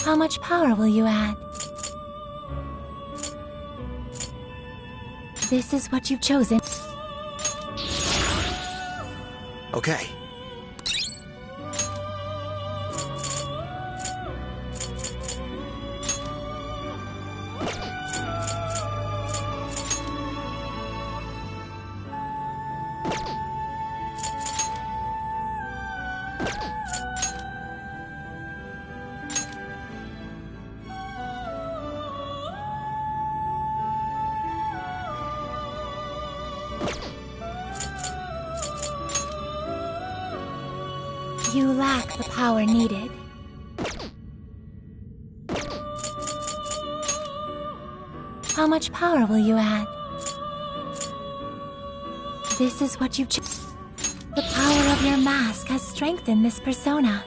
How much power will you add? This is what you've chosen. Okay. You lack the power needed. How much power will you add? This is what you've chosen. The power of your mask has strengthened this persona.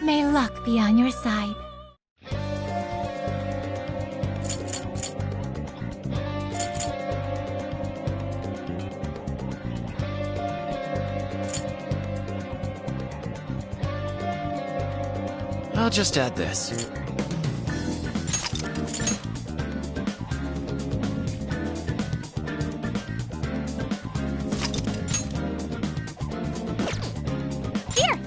May luck be on your side. I'll just add this. Here!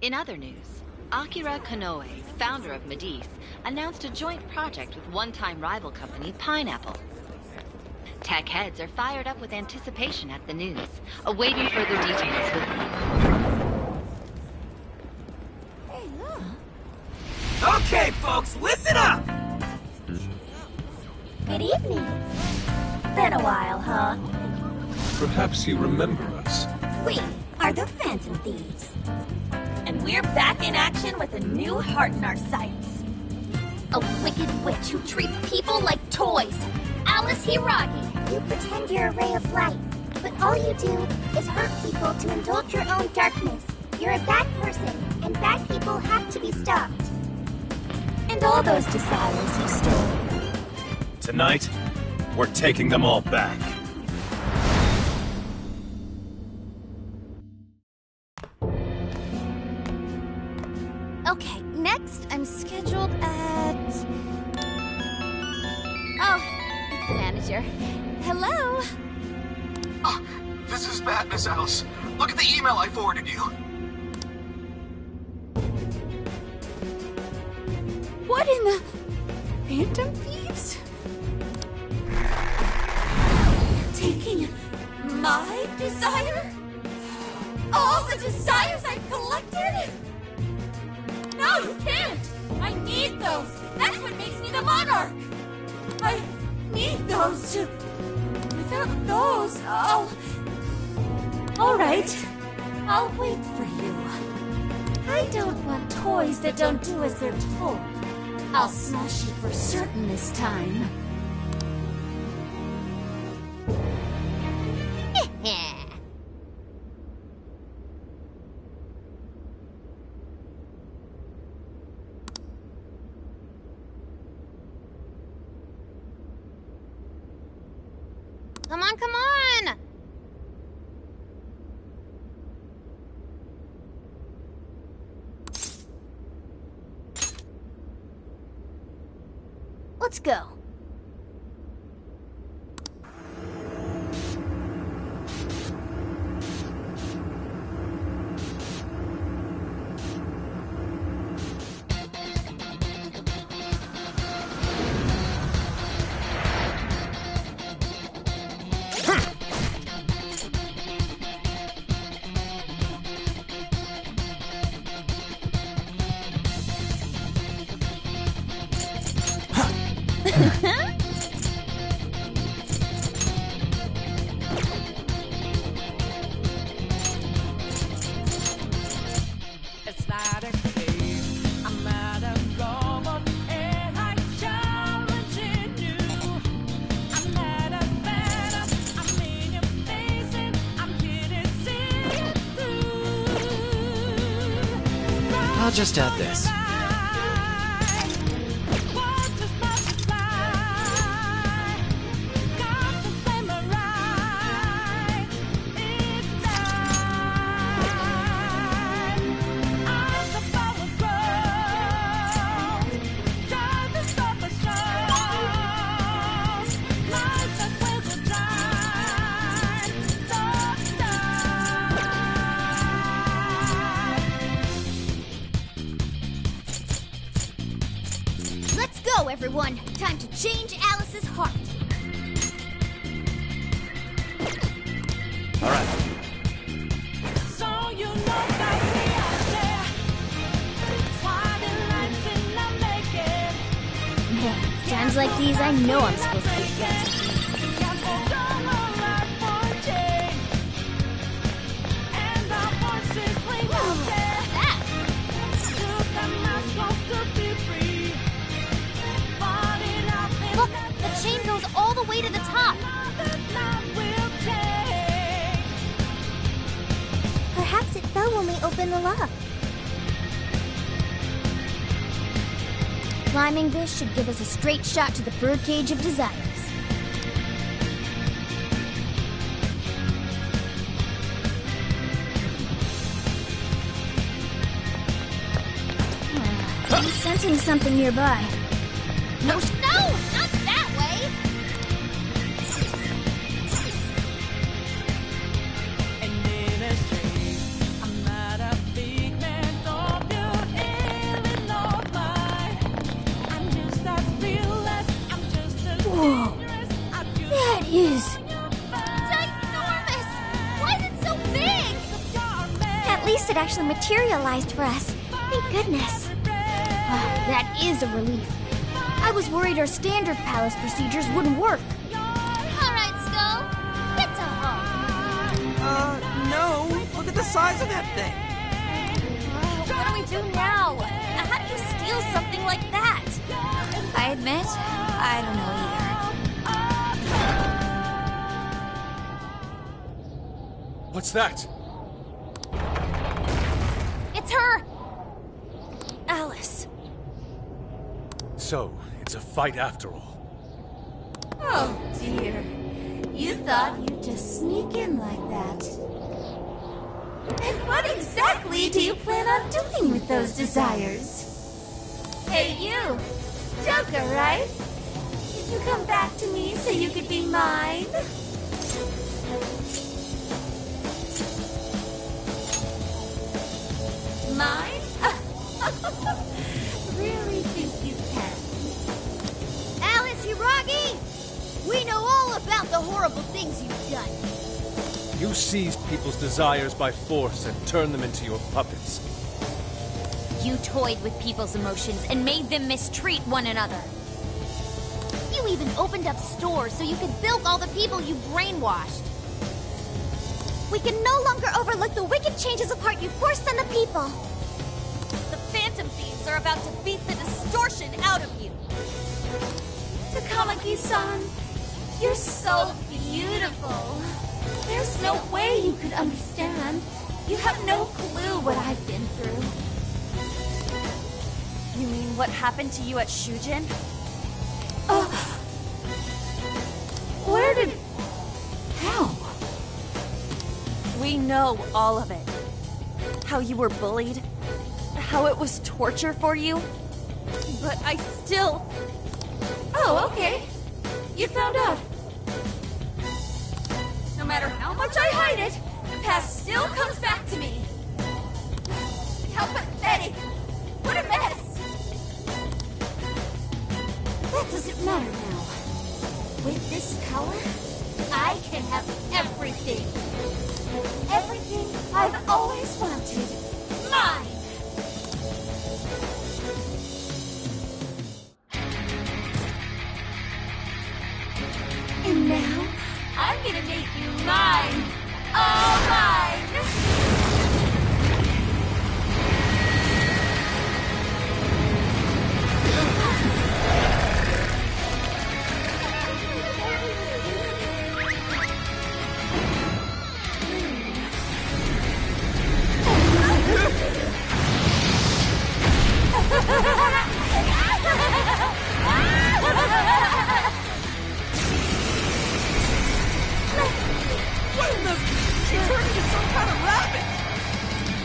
In other news, Akira Konoe, founder of Medivh, announced a joint project with one-time rival company Pineapple. Tech heads are fired up with anticipation at the news, awaiting further details with Hey, look. Okay, folks, listen up! Good evening. Been a while, huh? Perhaps you remember us. We are the Phantom Thieves. And we're back in action with a new heart in our sights. A wicked witch who treats people like toys. Alice Hiragi. You pretend you're a ray of light, but all you do is hurt people to indulge your own darkness. You're a bad person, and bad people have to be stopped. And all those desires you stole. Tonight, we're taking them all back. Okay, next I'm scheduled at... Oh, it's the manager. Hello? Oh, this is bad, Miss Alice. Look at the email I forwarded you. What in the... Phantom Thieves? Taking my desire? All the desires I've collected? No, you can't! I need those! That's what makes me the monarch! I need those to... Without those, right? I'll wait for you. I don't want toys that don't do as they're told. I'll smash you for certain this time. Come on, come on! Let's go. I'll just add this. Everyone, time to change Alice's heart. All right. So you know that we are there. Swatting lights in the making. Man, it's times like these I know I'm supposed to be friends. Look, the chain goes all the way to the top. Perhaps it fell when we opened the lock. Climbing this should give us a straight shot to the birdcage of desires. I'm sensing something nearby. No, not that way! Whoa! That is... Ginormous! Why is it so big? At least it actually materialized for us. Thank goodness. That is a relief. I was worried our standard palace procedures wouldn't work. Alright, Skull. It's a home. No. Look at the size of that thing. What do we do now? How do you steal something like that? I admit, I don't know either. What's that? It's her! Alice. So, it's a fight after all. Oh dear. You thought you'd just sneak in like that. And what exactly do you plan on doing with those desires? Hey you! Joker, right? Did you come back to me so you could be mine? Mine? Really think you can? Alice Hiiragi! We know all about the horrible things you've done. You seized people's desires by force and turned them into your puppets. You toyed with people's emotions and made them mistreat one another. You even opened up stores so you could bilk all the people you brainwashed. We can no longer overlook the wicked changes of heart you forced on the people. The Phantom Thieves are about to beat the distortion out of you. Takamaki-san, you're so beautiful. There's no way you could understand. You have no clue what I've been through. You mean what happened to you at Shujin? Where did... How? We know all of it. How you were bullied. How it was torture for you. But I still... Oh, okay. You found out. No matter how much I hide it, the past still comes back to me. How pathetic. What a mess. That doesn't matter now. With this power, I can have everything. Everything I've always wanted. Mine! And now, I'm gonna make you mine! All mine!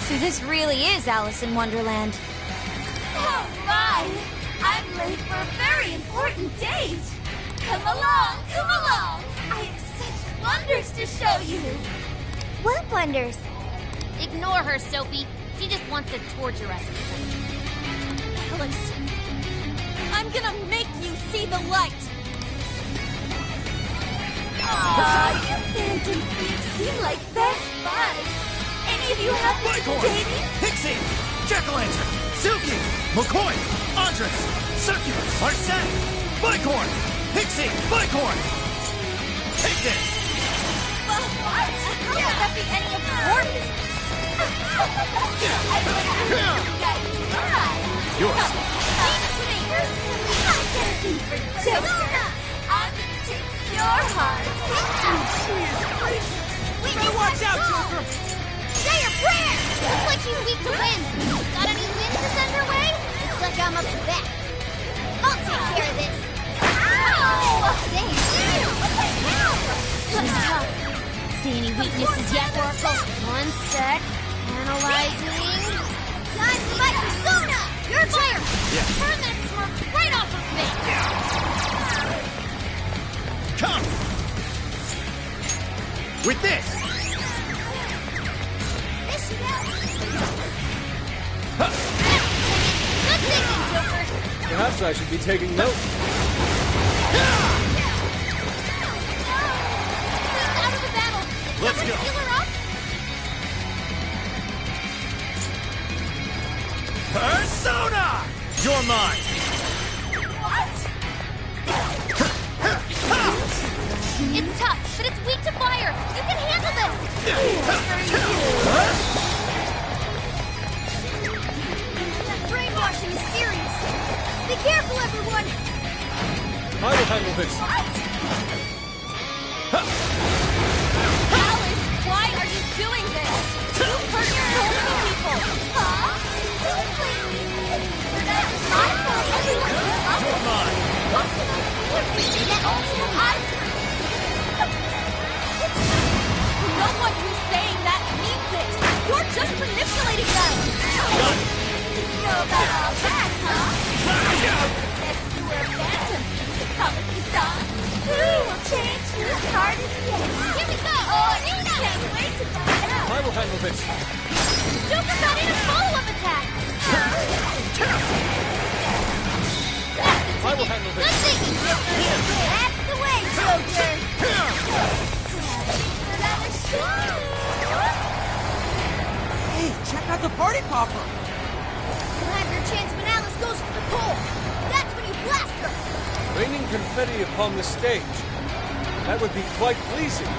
So this really is Alice in Wonderland. Oh my! I'm late for a very important date! Come along, come along! I have such wonders to show you! What wonders? Ignore her, Sophie. She just wants to torture us. Alice, I'm gonna make you see the light! Aw, you Phantom Thieves seem like best buds! Any of you have been Bighorn! dating? Pixie! Jack-o'-lantern! Silky! McCoy! Andres! Succubus! Arsenic! Bighorn! Pixie! Bighorn! Take this! Well, what? How would that be any of your business? I wonder if you guys try! Yours! Leave it to me! I'm taking for Joker! I'm gonna take your heart! Watch out, Joker! Say your prayer! Looks like she's weak to wind. Got any wind to send her way? Looks like I'm up to bat. I'll take care of this. Ow! Thanks. What the hell? She's tough. See any weaknesses yet, Oracle? One sec. Analyzing. Time for my persona! Your fire! Yeah. Turn that smirk right off her face! Come! With this! This should help. Good thinking, Joker! Perhaps I should be taking note. Queen's out of the battle. Let's Someone go. heal her up? Persona! You're mine! It's tough, but it's weak to fire. You can handle this. That brainwashing is serious. Be careful, everyone. I will handle this. Alice, why are you doing this? You hurt so many people! Huh? Don't blame me! That's my fault! You're mine! What can I do if you see that ultimate eye screen? No one who's saying that means it! You're just manipulating them! You know about all that, huh? Guess you were a phantom, Takamaki-san. Who will change whose heart is yes? Here we go. Oh, you can't wait to find out. I will handle this. Joker got in a follow-up attack. I will handle Good this. thinking, Joker. That's the way, Joker. Another shot. Hey, check out the party popper! You'll have your chance when Alice goes for the pole. That's when you blast her. Raining confetti upon the stage. That would be quite pleasing.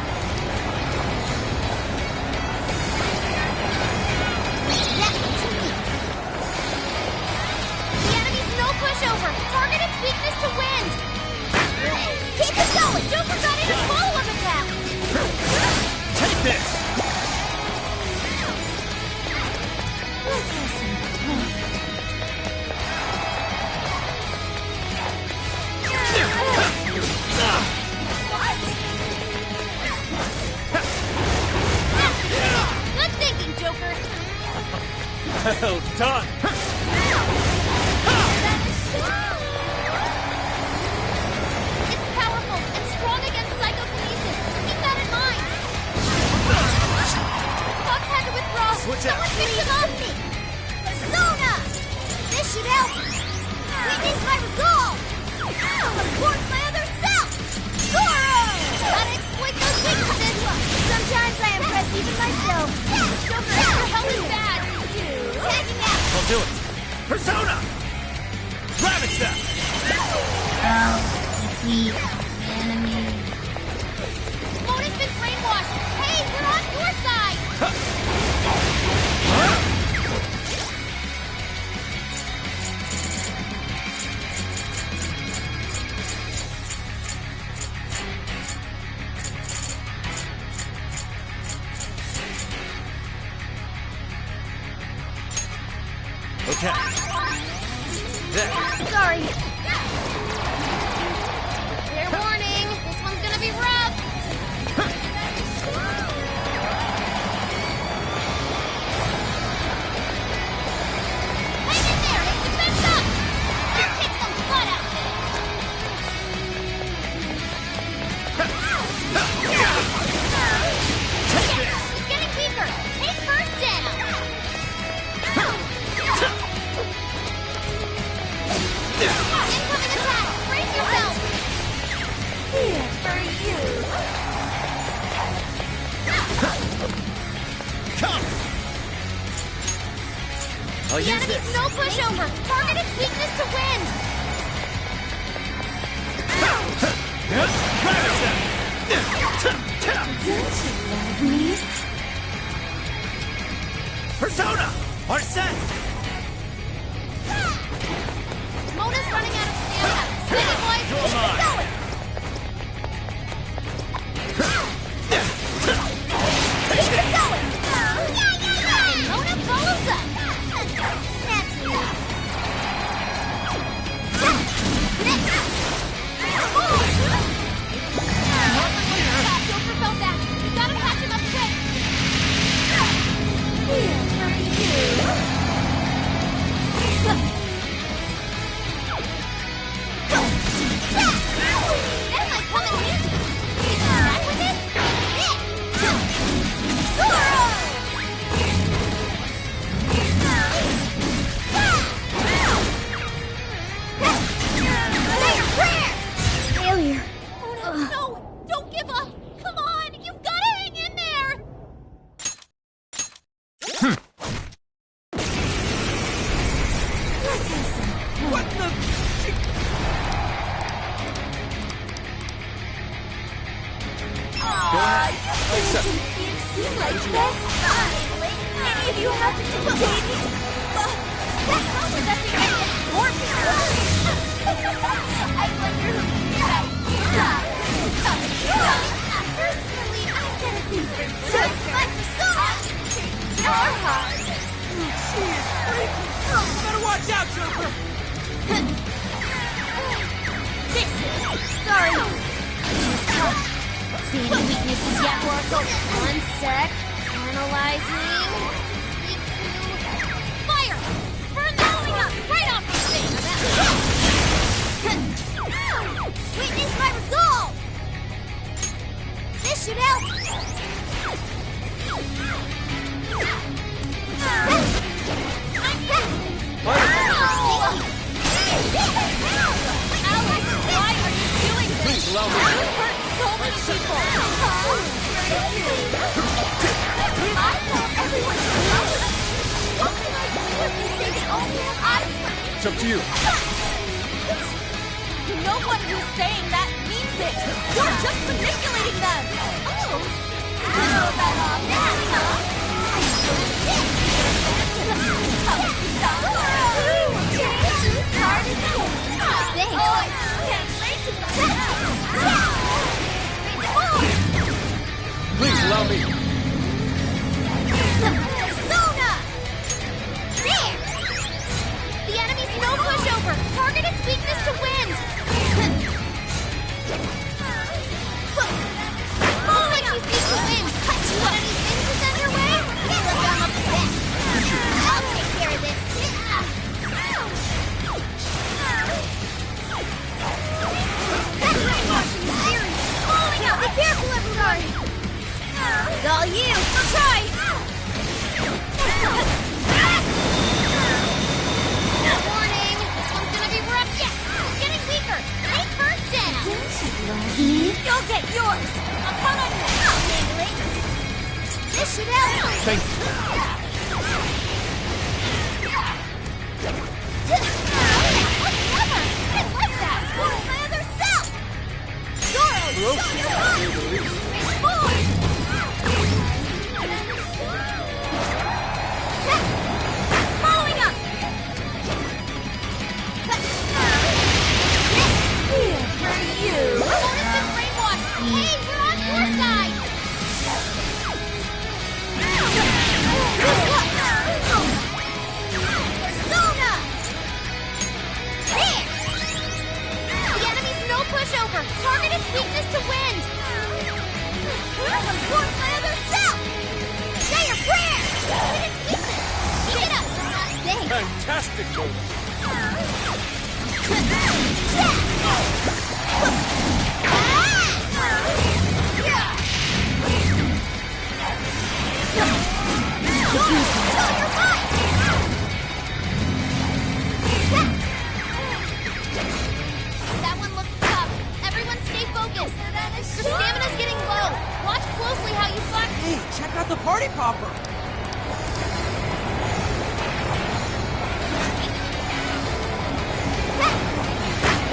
Well done! It's powerful and strong against psychokinesis. Keep that in mind. Fox had to withdraw. Switch out. Someone pick him up. Persona! This should help. Witness my resolve. Support my other self. Zoro! Gotta exploit those weaknesses. Sometimes I impress even myself. Joker, your health is bad. Tagging out. I'll do it! Persona! Ravage them! Defeat enemy. Mona's been brainwashed. Hey, we're on your side. Okay. There. Sorry. Fair warning. This one's gonna be rough. Hang in there. It's defense up. Let's kick some butt out there. He's getting weaker. Take first down. Incoming attack! Brace yourself! Here for you. Come! I'll The use enemy's this. no pushover! Target its weakness to wind! Ravage them! Don't you love me? Persona! Are set! Mona's running out of stamina! Steady, boys! You're Keep it mine. going! Keep it going! And Mona follows up! Joker fell back! You gotta catch him up quick! Here for you. That might come in handy! Can you back with it? Zoro! Failure. No! Don't give up! Come on! You've gotta hang in there! What the? It seemed like best finally. Any of you happen to be dating? That help was at the end of I wonder who that Personally, I'm gonna think they're Just like Persona. Your heart. She is freaking. Better watch out, Joker! Sorry. See any weaknesses yet, Oracle? One sec. Analyzing. Fire! Burn that thing up! Right off his face! Witness my resolve. This should help. Why are you doing this? Please allow me. You hurt so many people! I thought everyone should love us. What can I do if they say they only have eyes for me? It's up to you. Nobody who's saying that means it! You're just manipulating them! Oh, I don't know about all that, huh? Please allow me. Persona! There! The enemy's no pushover! Target its weakness to wind! Looks like she's weak to wind! Want any things to send your way? Thank you. Following up! Here for you! Opponent's been brainwashed! Hey, we're on your side! Persona! There! The enemy's no pushover! Target its weakness to wind! Support my other self! Say your prayer! Target its weakness! Hit us! Thanks! Fantastic move! That one looks tough. Everyone stay focused. Your stamina's getting low. Watch closely how you fight. Hey, check out the party popper!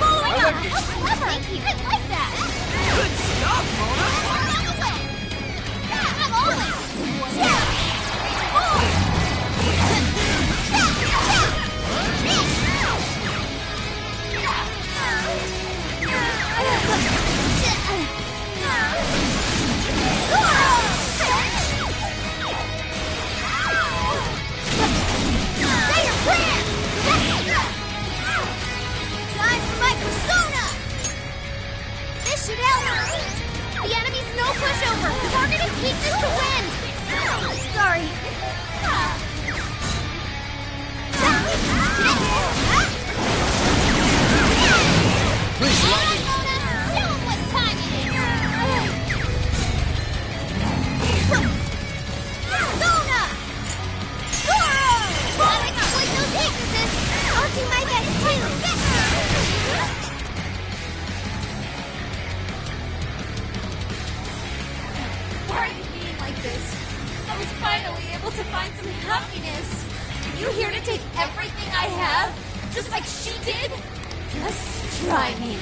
Following up. Clever. Thank you. I like that. Good stuff, Mona! I'm on it. Time for my persona! This should help! The enemy's no pushover. Target its weakness to wind. Sorry. Please allow me. Tell him what time it is. Persona! Zoro! Let's exploit those weaknesses. I'll do my best too! Why are you being like this? I was finally able to find some happiness. You here to take everything I have? Just like she did? Just try me.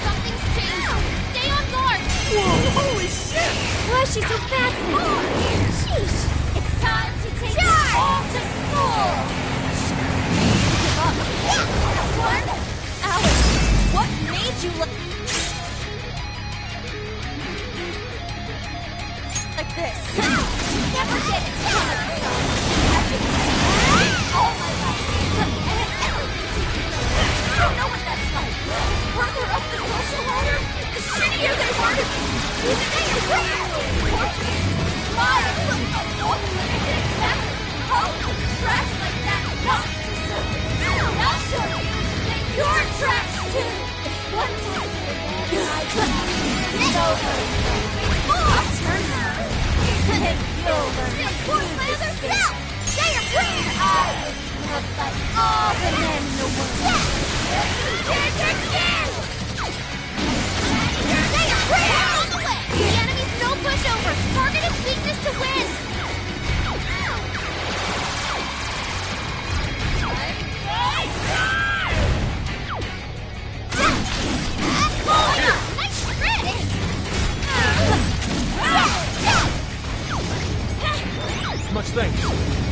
Something's changed. Stay on guard. Whoa, holy shit! Why is she so fascinating? Sheesh! It's time to take us all to school! Give up. What? Alice, what made you look like this? Never get it! All my life. And everything to you. I don't know what that's like. Further up the social ladder, the shittier they were to me. Even they were why? I'll trash like that. Not deserve it. I'll show you that you're trash too. One time it's over. I'll turn her. And you'll learn. Support my other self! Say your prayer! I would look like all the men in the world. Say your prayer! The enemy's no pushover. Target its weakness to wind. Nice trick! Much thanks.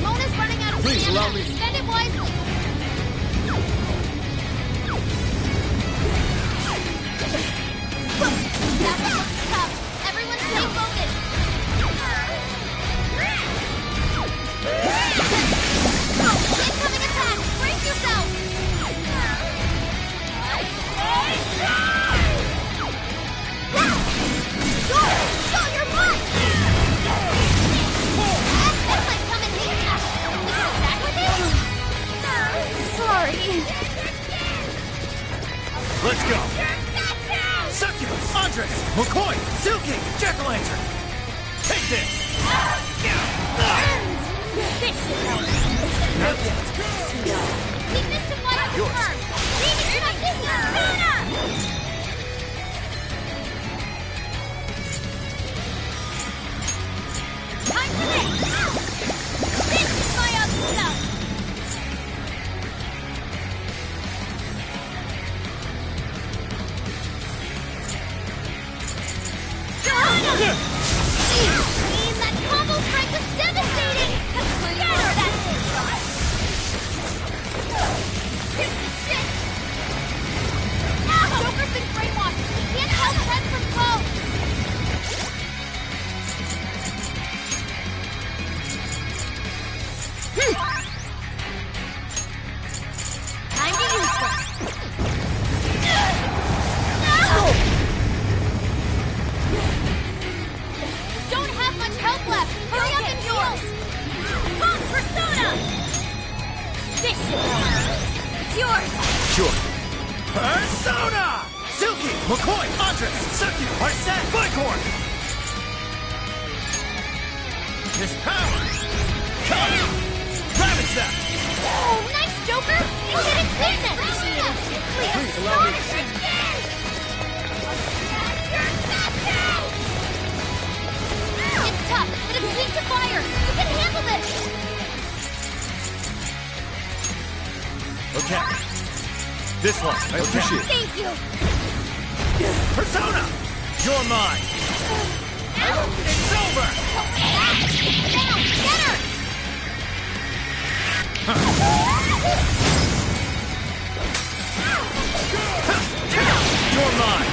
Mona's running out of Please stamina. allow me. Spend it wisely. That's tough. Everyone stay focused. Incoming attack. Brace yourself. Show your might! That might come in handy. We can attack with it? Sorry. Let's go! Succubus! Andres! McCoy! Silky! Jack-o'-lantern! Take this! This should help. Not yet. Weakness to fire confirmed. Leave it to my business. That combo strike was devastating! Scatter that thing! Joker's been brainwashed! He can't tell friend from foe! Time to use this! Don't have much health left! Hurry up and heal! Punk Persona! This is it's yours! Sure. Persona! Silky, McCoy, Andres, Sucky, Arset, Bighorn! His power! Come! Ravage them! Oh, nice, Joker! You hit its weakness! Please allow me to see. It's tough, but it's weak to fire! You can handle this! Okay. This one, I appreciate it. Thank you! Persona! You're mine! It's over! Down! Get her! You're mine!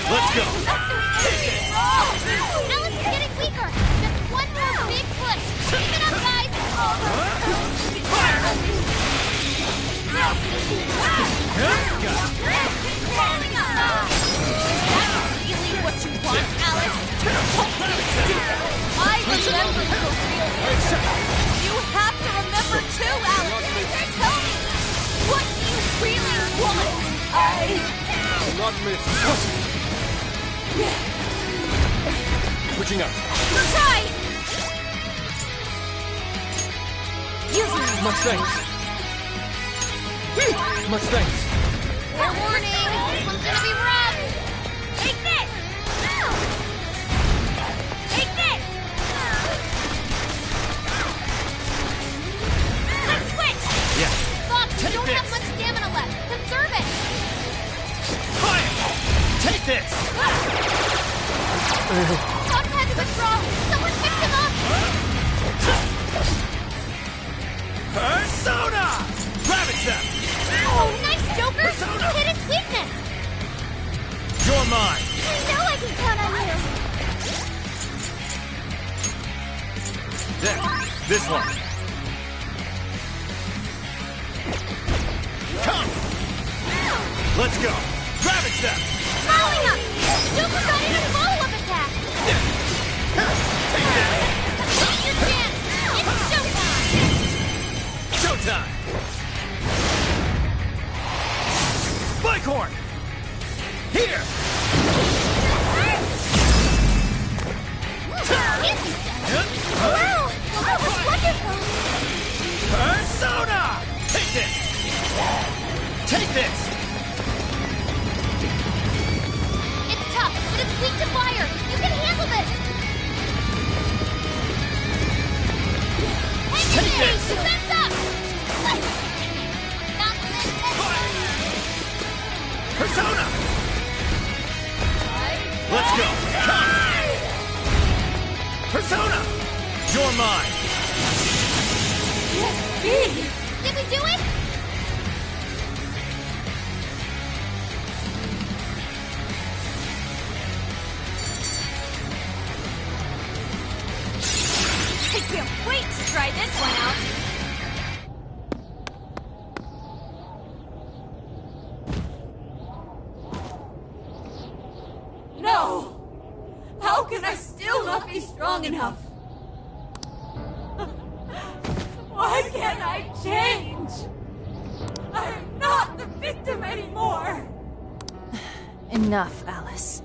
Let's go! Alice is getting weaker! Just one more big push! Keep it up, guys! Really what you want, Alice? I remember the real answer. You have to remember too, Alice. Tell me, what do you really want? Not miss. Switching up. Try! Much thanks. Much thanks. Warning! This one's gonna be rough! Take this! Take this! Let's switch! Yeah. Fox, you Take don't this. have much stamina left. Conserve it! Fire! Take this! Fox had to withdraw! Someone pick him up! Persona! Ravage them! Oh, nice, Joker! Persona! You hit its weakness! You're mine! I know I can count on you! There. This one. Come! Let's go! Ravage them! Following up! Joker got in a follow-up attack! Take this! Take your chance! It's showtime! Showtime! Bighorn! Here! Wow! That was wonderful! Persona! Take this! Take this! It's tough, but it's weak to fire! You can handle this! Take this! Defense up! Not this time! Persona! Let's go! Come! Persona! You're mine! Did we do it? I can't wait to try this one out. No! How can I still not be strong enough? Why can't I change? I'm not the victim anymore! Enough, Alice.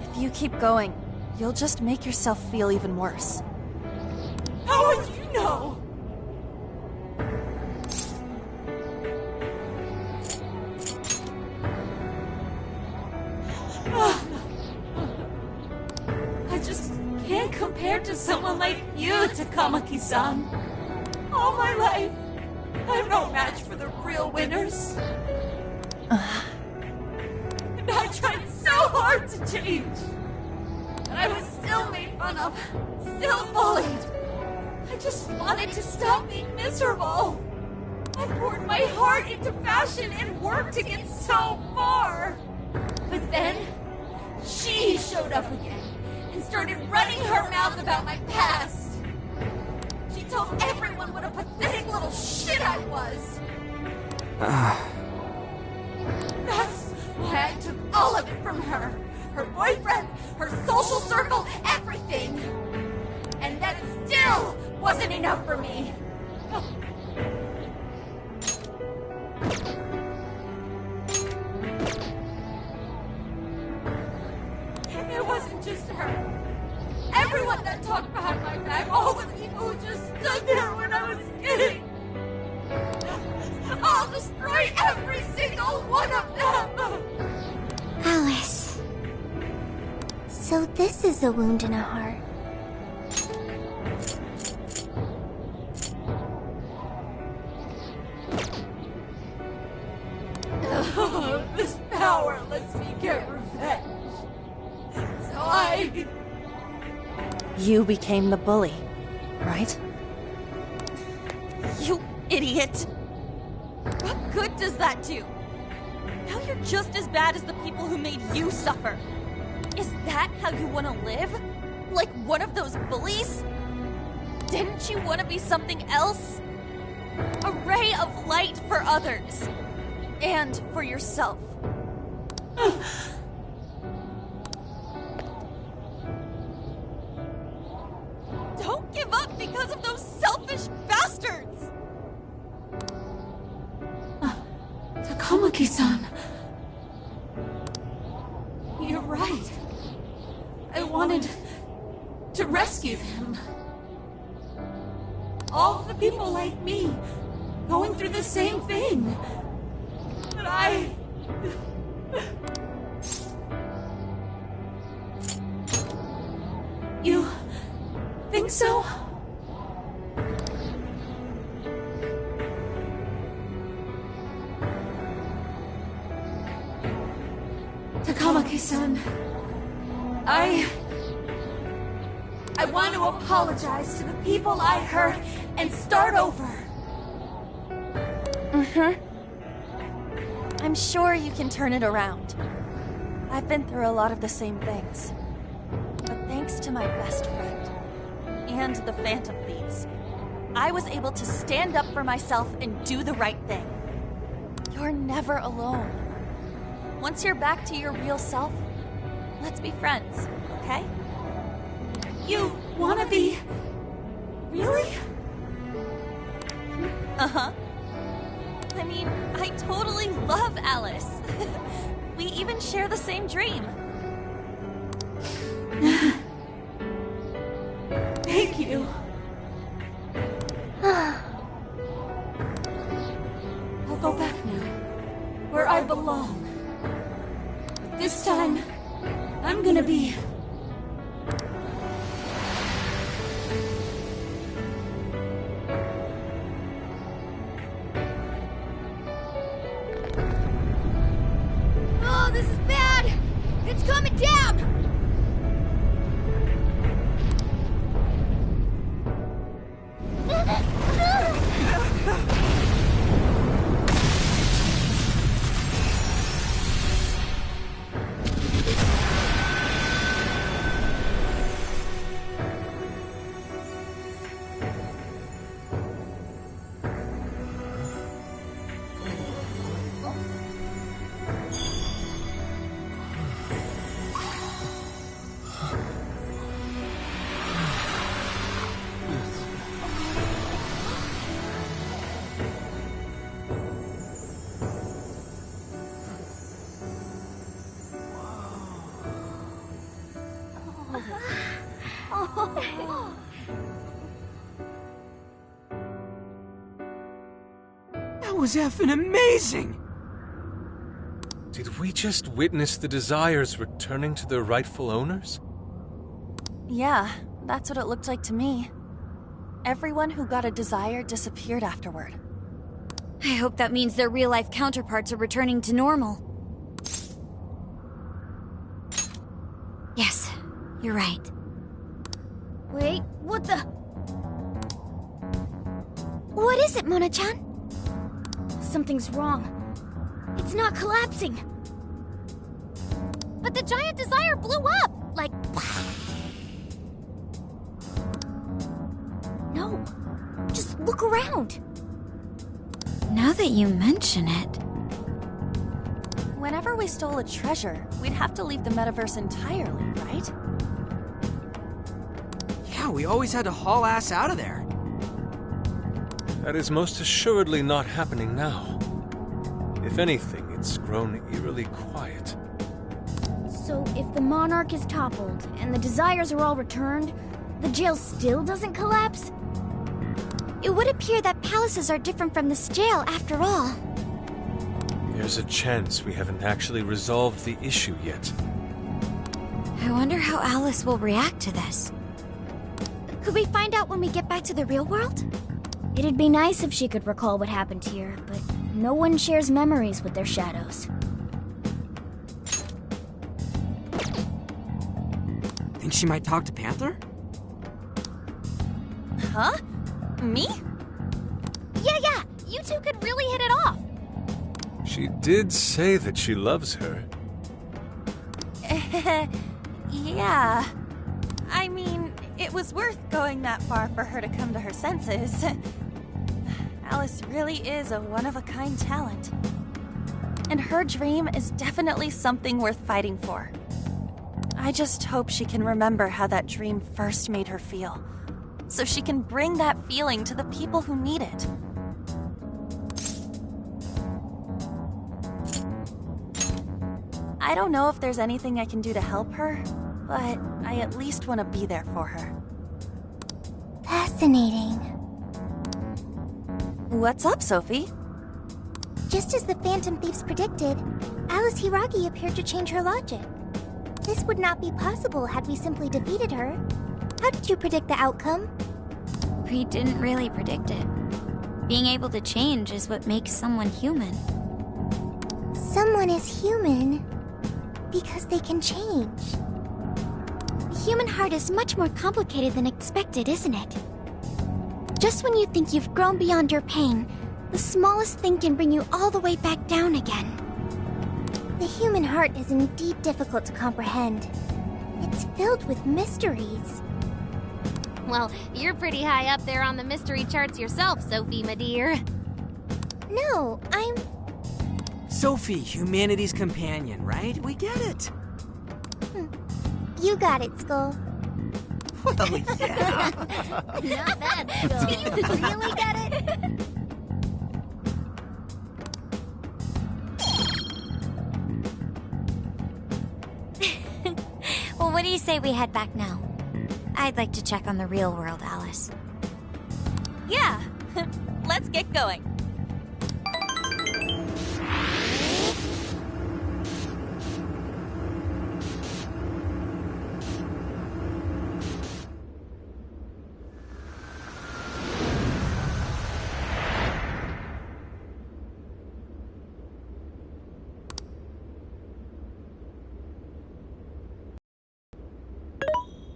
If you keep going, you'll just make yourself feel even worse. How would you know? I just can't compare to someone like you, Takamaki-san. All my life, I'm no match for the real winners. And tried so hard to change. But I was still made fun of, still bullied. I just wanted to stop being miserable. I poured my heart into fashion and worked to get so far. But then, she showed up again and started running her mouth about my past. She told everyone what a pathetic little shit I was. That's why I took all of it from her. Her boyfriend, her social circle, everything. And that still wasn't enough for me. It wasn't just her. Everyone that talked behind my back, all the people who just stood there when I was kidding. I'll destroy every single one of them! Alice. So this is a wound in a heart. This power lets me get revenge. So I... You became the bully, right? You idiot! What good does that do? Now you're just as bad as the people who made you suffer. Is that how you want to live? Like one of those bullies? Didn't you want to be something else? A ray of light for others. And for yourself. Don't give up because of those selfish bastards! Takamaki-san. You're right. I wanted to rescue them. All of the people like me, going through the same thing. But I... You think so? Takamaki-san, I want to apologize to the people I hurt and start over. I'm sure you can turn it around. I've been through a lot of the same things. But thanks to my best friend and the Phantom Thieves, I was able to stand up for myself and do the right thing. You're never alone. Once you're back to your real self, let's be friends, okay? You wanna be... Really? Uh-huh. I mean, I totally love Alice. We even share the same dream. Thank you. I'll go back now, where I belong. But this time, I'm gonna be... Oh, this is bad! It's coming down! That was effing amazing! Did we just witness the Desires returning to their rightful owners? Yeah, that's what it looked like to me. Everyone who got a Desire disappeared afterward. I hope that means their real-life counterparts are returning to normal. You're right. Wait, what the? What is it, Mona-chan? Something's wrong. It's not collapsing. But the giant desire blew up! Like... No. Just look around. Now that you mention it... Whenever we stole a treasure, we'd have to leave the metaverse entirely, right? Yeah, we always had to haul ass out of there. That is most assuredly not happening now. If anything, it's grown eerily quiet. So if the Monarch is toppled and the desires are all returned, the jail still doesn't collapse? It would appear that palaces are different from this jail after all. There's a chance we haven't actually resolved the issue yet. I wonder how Alice will react to this. Could we find out when we get back to the real world? It'd be nice if she could recall what happened here, but no one shares memories with their shadows. Think she might talk to Panther? Huh? Me? Yeah, you two could really hit it off. She did say that she loves her. Yeah. I mean, it was worth going that far for her to come to her senses. Alice really is a one-of-a-kind talent. And her dream is definitely something worth fighting for. I just hope she can remember how that dream first made her feel, so she can bring that feeling to the people who need it. I don't know if there's anything I can do to help her, but I at least want to be there for her. Fascinating. What's up, Sophie? Just as the Phantom Thieves predicted, Alice Hiragi appeared to change her logic. This would not be possible had we simply defeated her. How did you predict the outcome? We didn't really predict it. Being able to change is what makes someone human. Someone is human because they can change. The human heart is much more complicated than expected, isn't it? Just when you think you've grown beyond your pain, the smallest thing can bring you all the way back down again. The human heart is indeed difficult to comprehend. It's filled with mysteries. Well, you're pretty high up there on the mystery charts yourself, Sophie, my dear. No, I'm... Sophie, humanity's companion, right? We get it. You got it, Skull. Well, yeah. Not bad, Skull. Do you really get it? Well, what do you say we head back now? I'd like to check on the real world, Alice. Yeah, let's get going.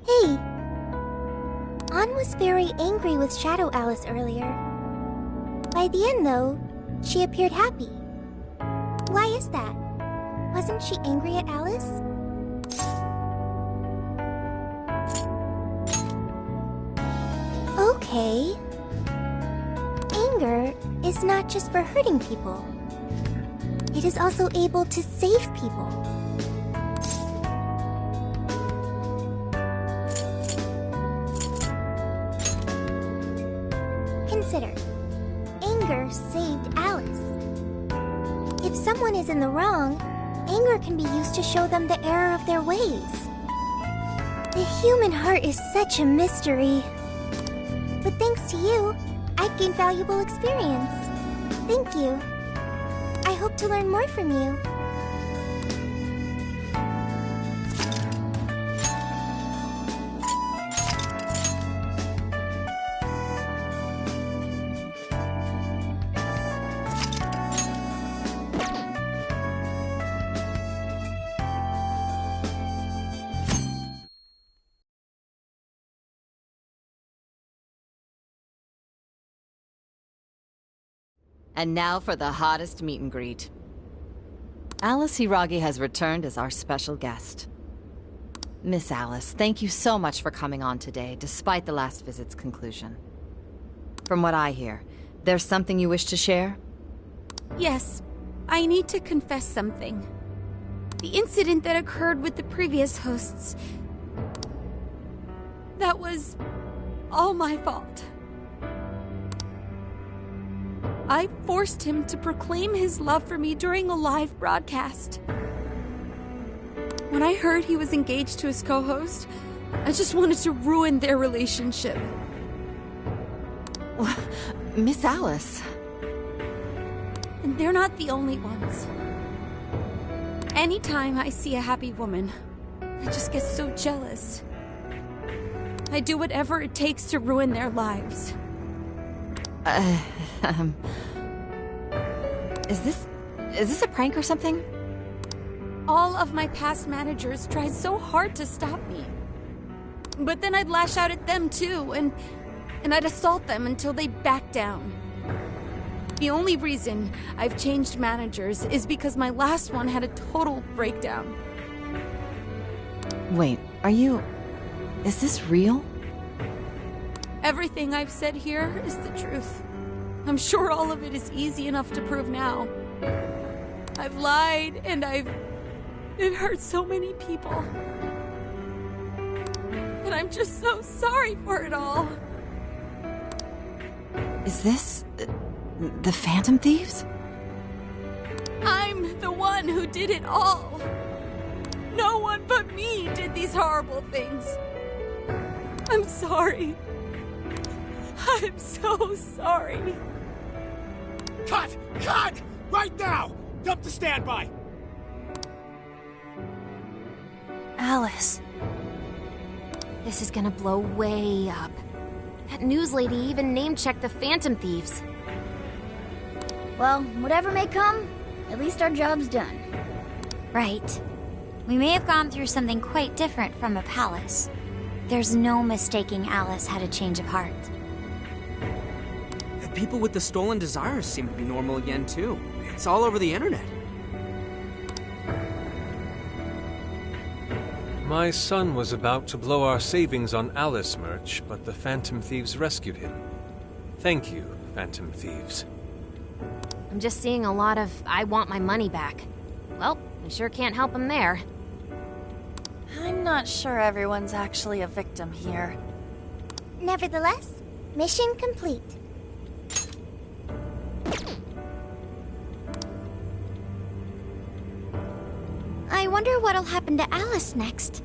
Hey! Ann was very angry with Shadow Alice earlier. By the end, though, she appeared happy. Why is that? Wasn't she angry at Alice? Okay. Anger is not just for hurting people. It is also able to save people. Consider. Anger saved Alice. If someone is in the wrong, anger can be used to show them the error of their ways. The human heart is such a mystery. But thanks to you, I've gained valuable experience. Thank you. I hope to learn more from you. And now for the hottest meet and greet. Alice Hiragi has returned as our special guest. Miss Alice, thank you so much for coming on today, despite the last visit's conclusion. From what I hear, there's something you wish to share? Yes, I need to confess something. The incident that occurred with the previous hosts... that was all my fault. I forced him to proclaim his love for me during a live broadcast. When I heard he was engaged to his co-host, I just wanted to ruin their relationship. Miss Alice... And they're not the only ones. Anytime I see a happy woman, I just get so jealous. I do whatever it takes to ruin their lives. Is this a prank or something? All of my past managers tried so hard to stop me. But then I'd lash out at them too, and I'd assault them until they backed down. The only reason I've changed managers is because my last one had a total breakdown. Wait, is this real? Everything I've said here is the truth. I'm sure all of it is easy enough to prove now. I've lied, and it hurt so many people. But I'm just so sorry for it all. Is this... the Phantom Thieves? I'm the one who did it all. No one but me did these horrible things. I'm sorry. I'm so sorry. Cut! Cut! Right now! Dump the standby! Alice. This is gonna blow way up. That news lady even name-checked the Phantom Thieves. Well, whatever may come, at least our job's done. Right. We may have gone through something quite different from a palace. There's no mistaking Alice had a change of heart. The people with the stolen desires seem to be normal again, too. It's all over the internet. My son was about to blow our savings on Alice merch, but the Phantom Thieves rescued him. Thank you, Phantom Thieves. I'm just seeing a lot of, I want my money back. Well, we sure can't help him there. I'm not sure everyone's actually a victim here. Nevertheless, mission complete. I wonder what'll happen to Alice next.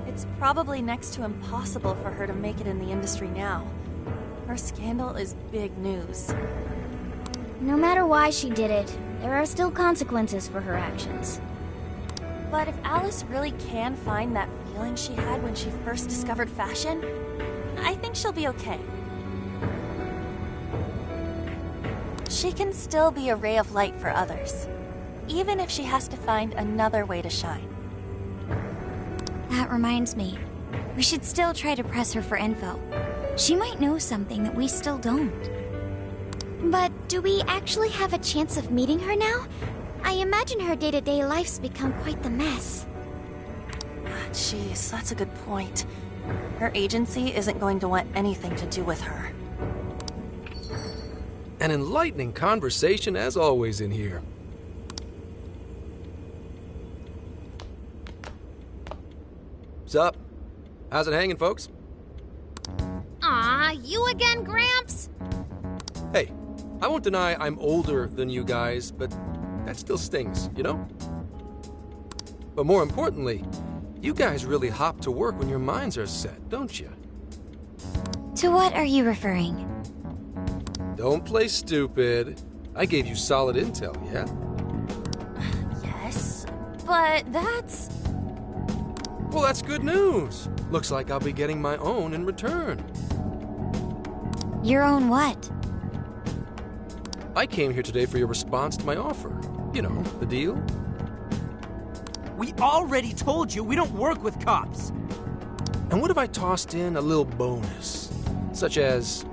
It's probably next to impossible for her to make it in the industry now. Her scandal is big news. No matter why she did it, there are still consequences for her actions. But if Alice really can find that feeling she had when she first discovered fashion, I think she'll be okay. She can still be a ray of light for others, even if she has to find another way to shine. That reminds me, we should still try to press her for info. She might know something that we still don't. But do we actually have a chance of meeting her now? I imagine her day-to-day life's become quite the mess. Jeez, that's a good point. Her agency isn't going to want anything to do with her. An enlightening conversation as always in here. Sup? How's it hanging, folks? Aw, you again, Gramps? Hey, I won't deny I'm older than you guys, but that still stings, you know? But more importantly, you guys really hop to work when your minds are set, don't you? To what are you referring? Don't play stupid. I gave you solid intel, yeah? Yes, but that's... Well, that's good news. Looks like I'll be getting my own in return. Your own what? I came here today for your response to my offer. You know, the deal. We already told you we don't work with cops. And what if I tossed in a little bonus? Such as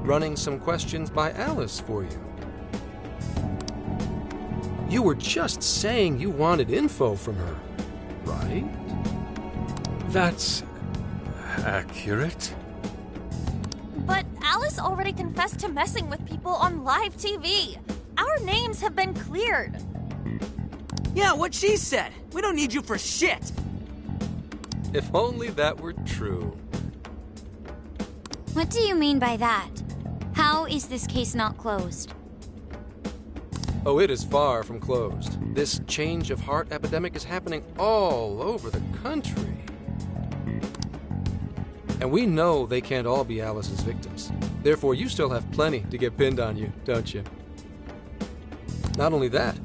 running some questions by Alice for you. You were just saying you wanted info from her, right? That's accurate. But Alice already confessed to messing with people on live TV. Our names have been cleared. Yeah, what she said. We don't need you for shit. If only that were true. What do you mean by that? How is this case not closed? Oh, it is far from closed. This change of heart epidemic is happening all over the country. And we know they can't all be Alice's victims. Therefore, you still have plenty to get pinned on you, don't you? Not only that,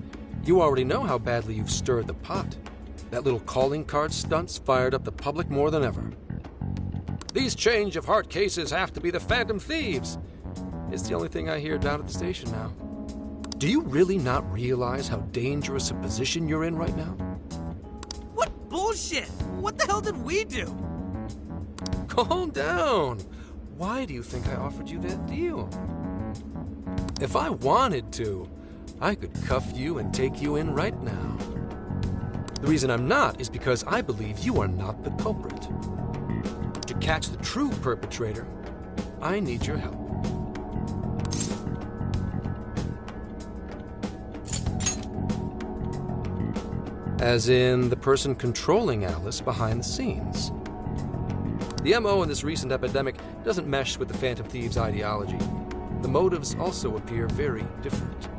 you already know how badly you've stirred the pot. That little calling card stunt's fired up the public more than ever. These change of heart cases have to be the Phantom Thieves. It's the only thing I hear down at the station now. Do you really not realize how dangerous a position you're in right now? What bullshit? What the hell did we do? Calm down. Why do you think I offered you that deal? If I wanted to, I could cuff you and take you in right now. The reason I'm not is because I believe you are not the culprit. To catch the true perpetrator, I need your help. As in the person controlling Alice behind the scenes. The MO in this recent epidemic doesn't mesh with the Phantom Thieves' ideology. The motives also appear very different.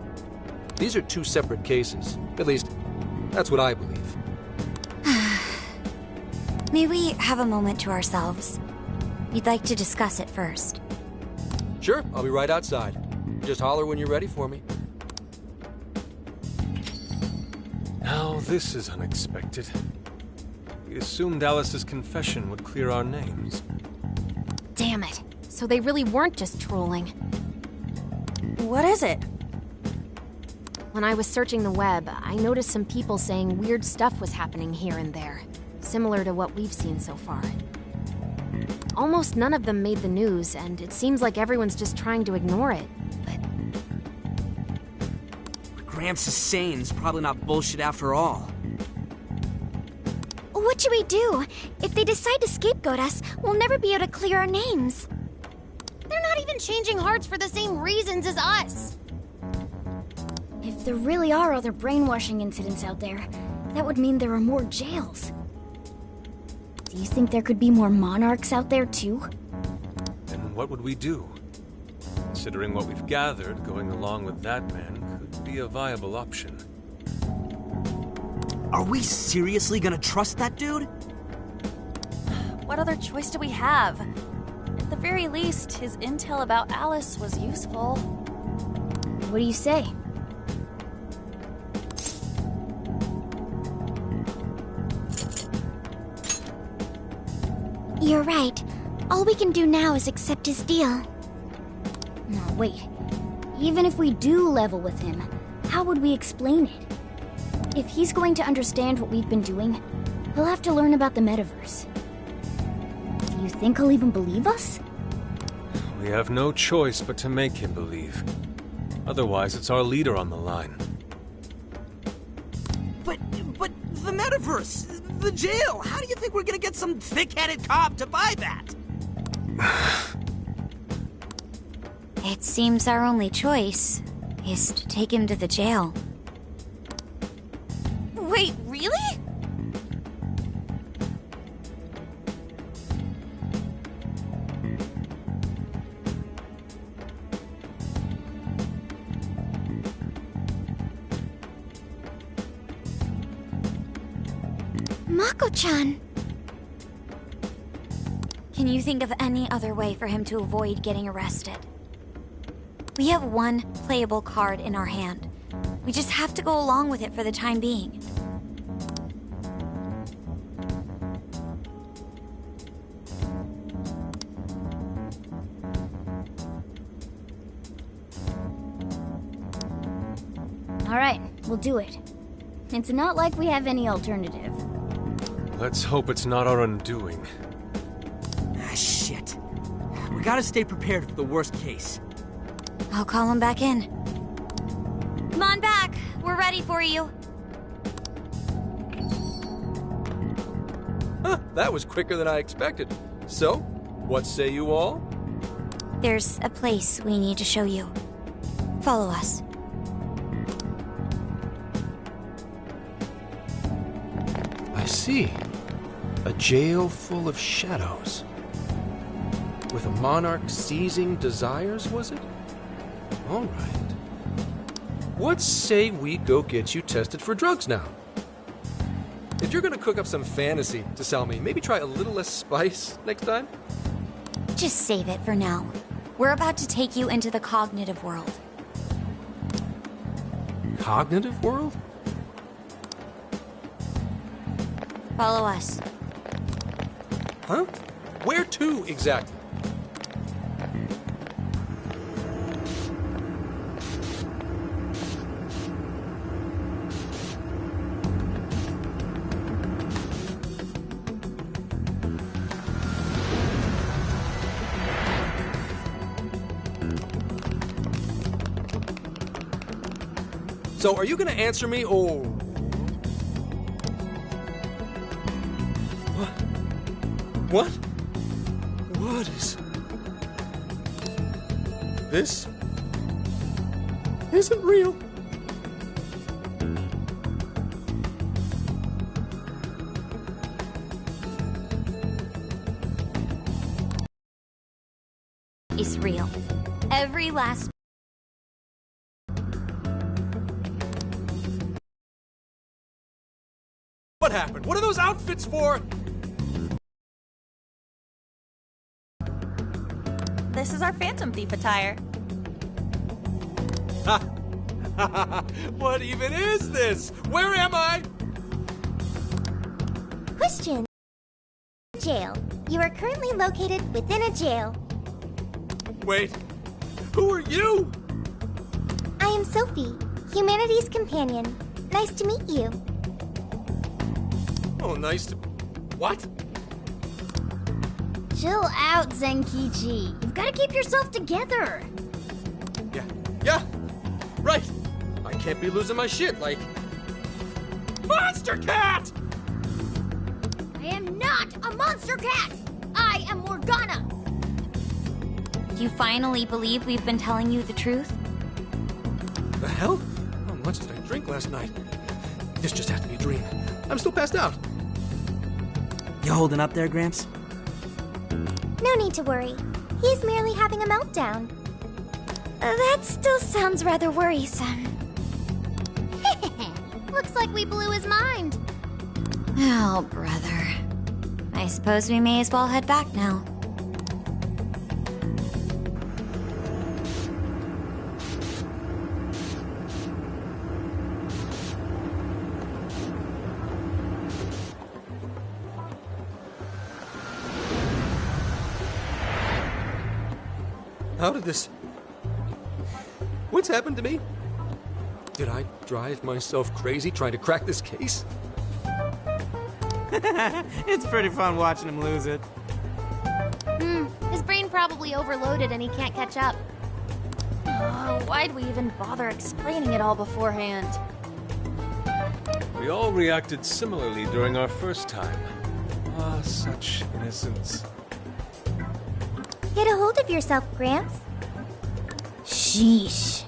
These are two separate cases. At least, that's what I believe. May we have a moment to ourselves? We'd like to discuss it first. Sure, I'll be right outside. Just holler when you're ready for me. Now this is unexpected. We assumed Alice's confession would clear our names. Damn it. So they really weren't just trolling. What is it? When I was searching the web, I noticed some people saying weird stuff was happening here and there, similar to what we've seen so far. Almost none of them made the news, and it seems like everyone's just trying to ignore it. What Gramps is saying is probably not bullshit after all. What should we do? If they decide to scapegoat us, we'll never be able to clear our names. They're not even changing hearts for the same reasons as us. If there really are other brainwashing incidents out there, that would mean there are more jails. Do you think there could be more monarchs out there too? Then what would we do? Considering what we've gathered, going along with that man could be a viable option. Are we seriously gonna trust that dude? What other choice do we have? At the very least, his intel about Alice was useful. What do you say? You're right. All we can do now is accept his deal. No, wait. Even if we do level with him, how would we explain it? If he's going to understand what we've been doing, he'll have to learn about the metaverse. Do you think he'll even believe us? We have no choice but to make him believe. Otherwise, it's our leader on the line. But the metaverse, the jail, how do you think we're gonna get some thick-headed cop to buy that? It seems our only choice is to take him to the jail. Wait, really? Mako-chan! Can you think of any other way for him to avoid getting arrested? We have one playable card in our hand. We just have to go along with it for the time being. Alright, we'll do it. It's not like we have any alternative. Let's hope it's not our undoing. Ah, shit. We gotta stay prepared for the worst case. I'll call him back in. Come on back. We're ready for you. Huh, that was quicker than I expected. So, what say you all? There's a place we need to show you. Follow us. I see. A jail full of shadows. With a monarch seizing desires, was it? All right. What say we go get you tested for drugs now? If you're gonna cook up some fantasy to sell me, maybe try a little less spice next time? Just save it for now. We're about to take you into the cognitive world. Cognitive world? Follow us. Huh? Where to, exactly? So, are you gonna answer me, or... What? What is... This... isn't real. It's real. Every last... What happened? What are those outfits for? This is our Phantom Thief attire. What even is this? Where am I? Question. Jail. You are currently located within a jail. Wait, who are you? I am Sophie, humanity's companion. Nice to meet you. Oh, nice to... What? Chill out, Zenkichi. You've got to keep yourself together. Yeah, right. I can't be losing my shit like... Monster Cat! I am not a monster cat! I am Morgana! You finally believe we've been telling you the truth? The hell? How much did I drink last night? This just had to be a dream. I'm still passed out. You holding up there, Gramps? No need to worry. He's merely having a meltdown. That still sounds rather worrisome. Looks like we blew his mind. Oh, brother. I suppose we may as well head back now. How did this... What's happened to me? Did I drive myself crazy trying to crack this case? It's pretty fun watching him lose it. His brain probably overloaded and he can't catch up. Oh, why'd we even bother explaining it all beforehand? We all reacted similarly during our first time. Ah, such innocence. Get a hold of yourself, Gramps. Sheesh.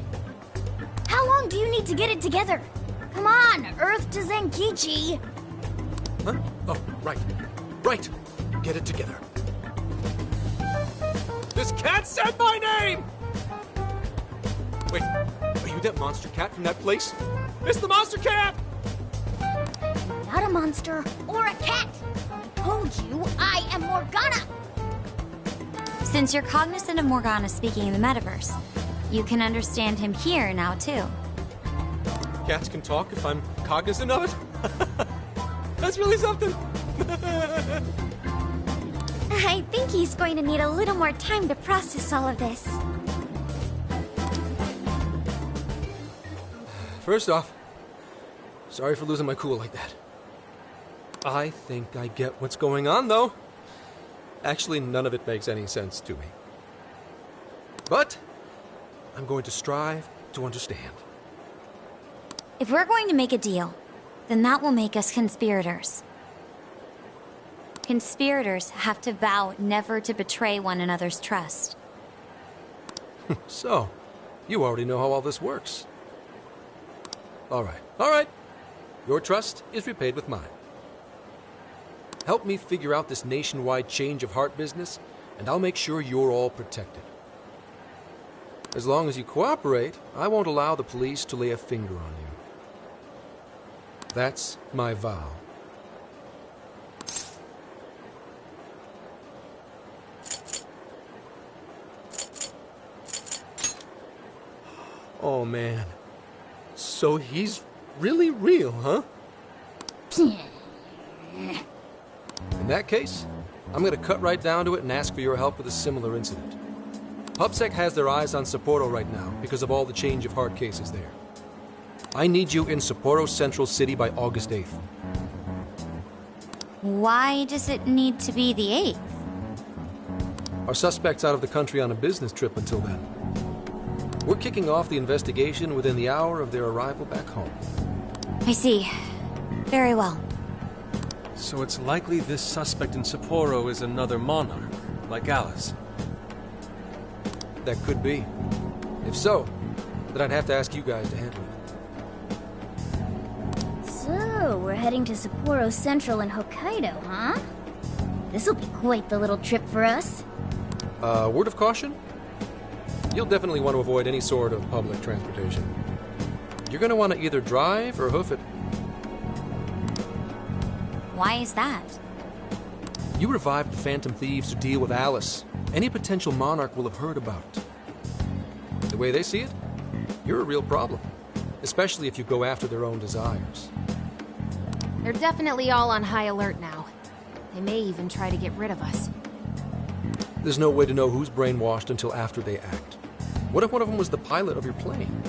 How long do you need to get it together? Come on, Earth to Zenkichi. Huh? Oh, right. Right. Get it together. This cat said my name! Wait, are you that monster cat from that place? It's the monster cat! Not a monster or a cat. Told you, I am Morgana. Since you're cognizant of Morgana speaking in the metaverse, you can understand him here now, too. Cats can talk if I'm cognizant of it? That's really something! I think he's going to need a little more time to process all of this. First off, sorry for losing my cool like that. I think I get what's going on, though. Actually, none of it makes any sense to me. But I'm going to strive to understand. If we're going to make a deal, then that will make us conspirators. Conspirators have to vow never to betray one another's trust. So, you already know how all this works. All right. Your trust is repaid with mine. Help me figure out this nationwide change of heart business, and I'll make sure you're all protected. As long as you cooperate, I won't allow the police to lay a finger on you. That's my vow. Oh, man. So he's really real, huh? In that case, I'm gonna cut right down to it and ask for your help with a similar incident. PubSec has their eyes on Sapporo right now because of all the change of heart cases there. I need you in Sapporo Central City by August 8th. Why does it need to be the 8th? Our suspect's out of the country on a business trip until then. We're kicking off the investigation within the hour of their arrival back home. I see. Very well. So it's likely this suspect in Sapporo is another monarch, like Alice. That could be. If so, then I'd have to ask you guys to handle it. So, we're heading to Sapporo Central in Hokkaido, huh? This'll be quite the little trip for us. Word of caution? You'll definitely want to avoid any sort of public transportation. You're going to want to either drive or hoof it. Why is that? You revived the Phantom Thieves to deal with Alice. Any potential monarch will have heard about it. The way they see it, you're a real problem. Especially if you go after their own desires. They're definitely all on high alert now. They may even try to get rid of us. There's no way to know who's brainwashed until after they act. What if one of them was the pilot of your plane?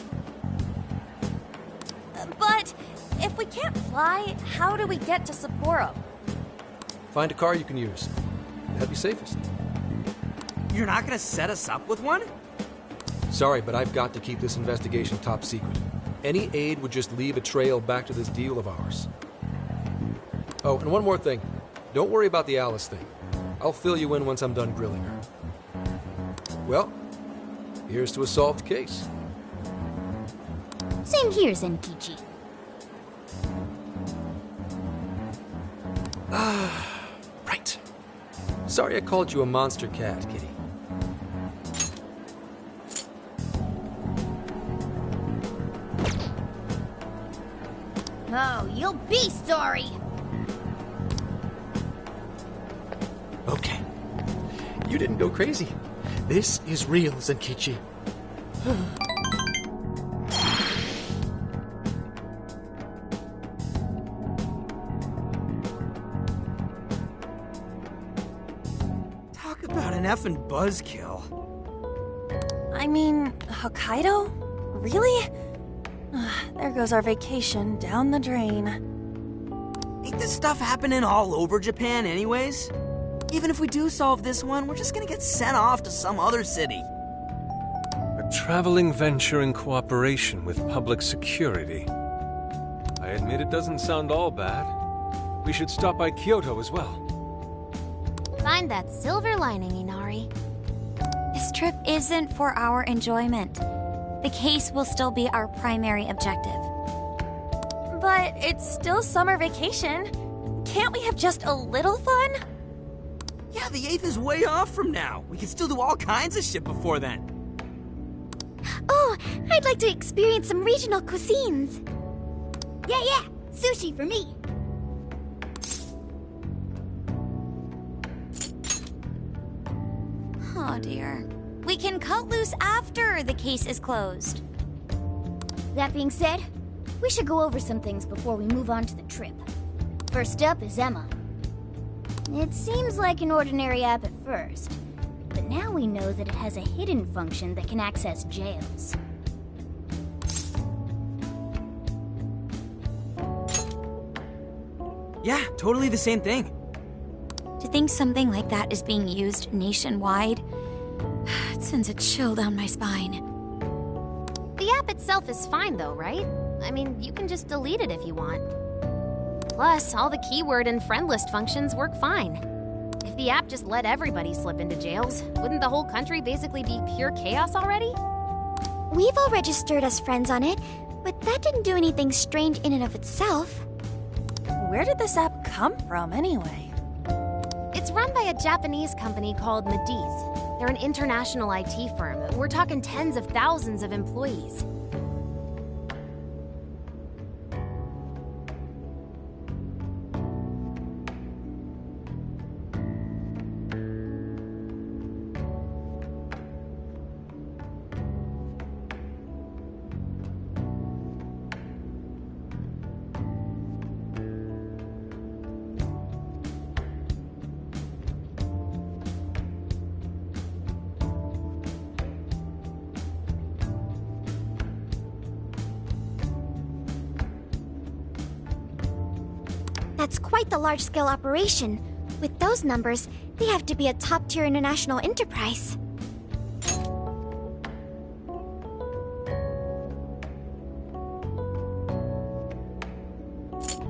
But if we can't fly, how do we get to Sapporo? Find a car you can use. That'd be safest. You're not gonna set us up with one? Sorry, but I've got to keep this investigation top secret. Any aid would just leave a trail back to this deal of ours. Oh, and one more thing. Don't worry about the Alice thing. I'll fill you in once I'm done grilling her. Well, here's to a solved case. Same here, Zenkichi. Right. Sorry I called you a monster cat, kitty. Oh, you'll be sorry! Okay. You didn't go crazy. This is real, Zenkichi. Talk about an effing buzzkill. I mean, Hokkaido? Really? There goes our vacation down the drain. Ain't this stuff happening all over Japan anyways? Even if we do solve this one, we're just gonna get sent off to some other city. A traveling venture in cooperation with public security. I admit it doesn't sound all bad. We should stop by Kyoto as well. Find that silver lining, Inari. This trip isn't for our enjoyment. The case will still be our primary objective. But it's still summer vacation. Can't we have just a little fun? Yeah, the 8th is way off from now. We can still do all kinds of shit before then. Oh, I'd like to experience some regional cuisines. Yeah, sushi for me. Oh dear. We can cut loose after the case is closed. That being said, we should go over some things before we move on to the trip. First up is Emma. It seems like an ordinary app at first, but now we know that it has a hidden function that can access jails. Yeah, totally the same thing. To think something like that is being used nationwide, it's sends a chill down my spine. The app itself is fine though, right? I mean, you can just delete it if you want. Plus, all the keyword and friend list functions work fine. If the app just let everybody slip into jails, wouldn't the whole country basically be pure chaos already? We've all registered as friends on it, but that didn't do anything strange in and of itself. Where did this app come from, anyway? It's run by a Japanese company called Mediz. They're an international IT firm. We're talking tens of thousands of employees. That's quite the large-scale operation. With those numbers, they have to be a top-tier international enterprise.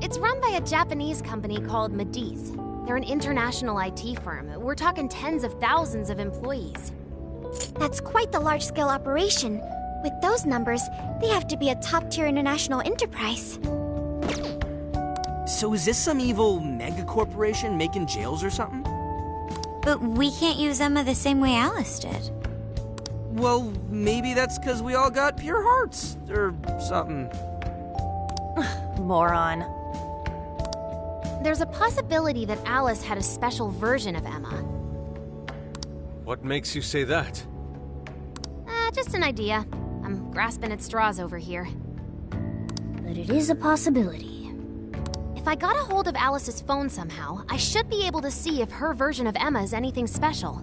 It's run by a Japanese company called Mediz. They're an international IT firm. We're talking tens of thousands of employees. That's quite the large-scale operation. With those numbers, they have to be a top-tier international enterprise. So is this some evil mega corporation making jails or something? But we can't use Emma the same way Alice did. Well, maybe that's because we all got pure hearts, or something. Moron. There's a possibility that Alice had a special version of Emma. What makes you say that? Just an idea. I'm grasping at straws over here. But it is a possibility. If I got a hold of Alice's phone somehow, I should be able to see if her version of Emma is anything special.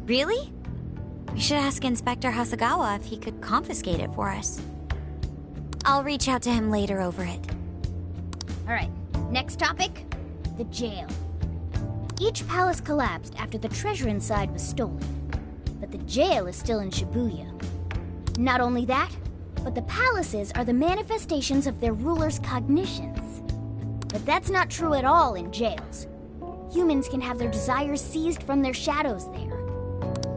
Really? We should ask Inspector Hasagawa if he could confiscate it for us. I'll reach out to him later over it. Alright, next topic, the jail. Each palace collapsed after the treasure inside was stolen, but the jail is still in Shibuya. Not only that, but the palaces are the manifestations of their rulers' cognitions. But that's not true at all in jails. Humans can have their desires seized from their shadows there.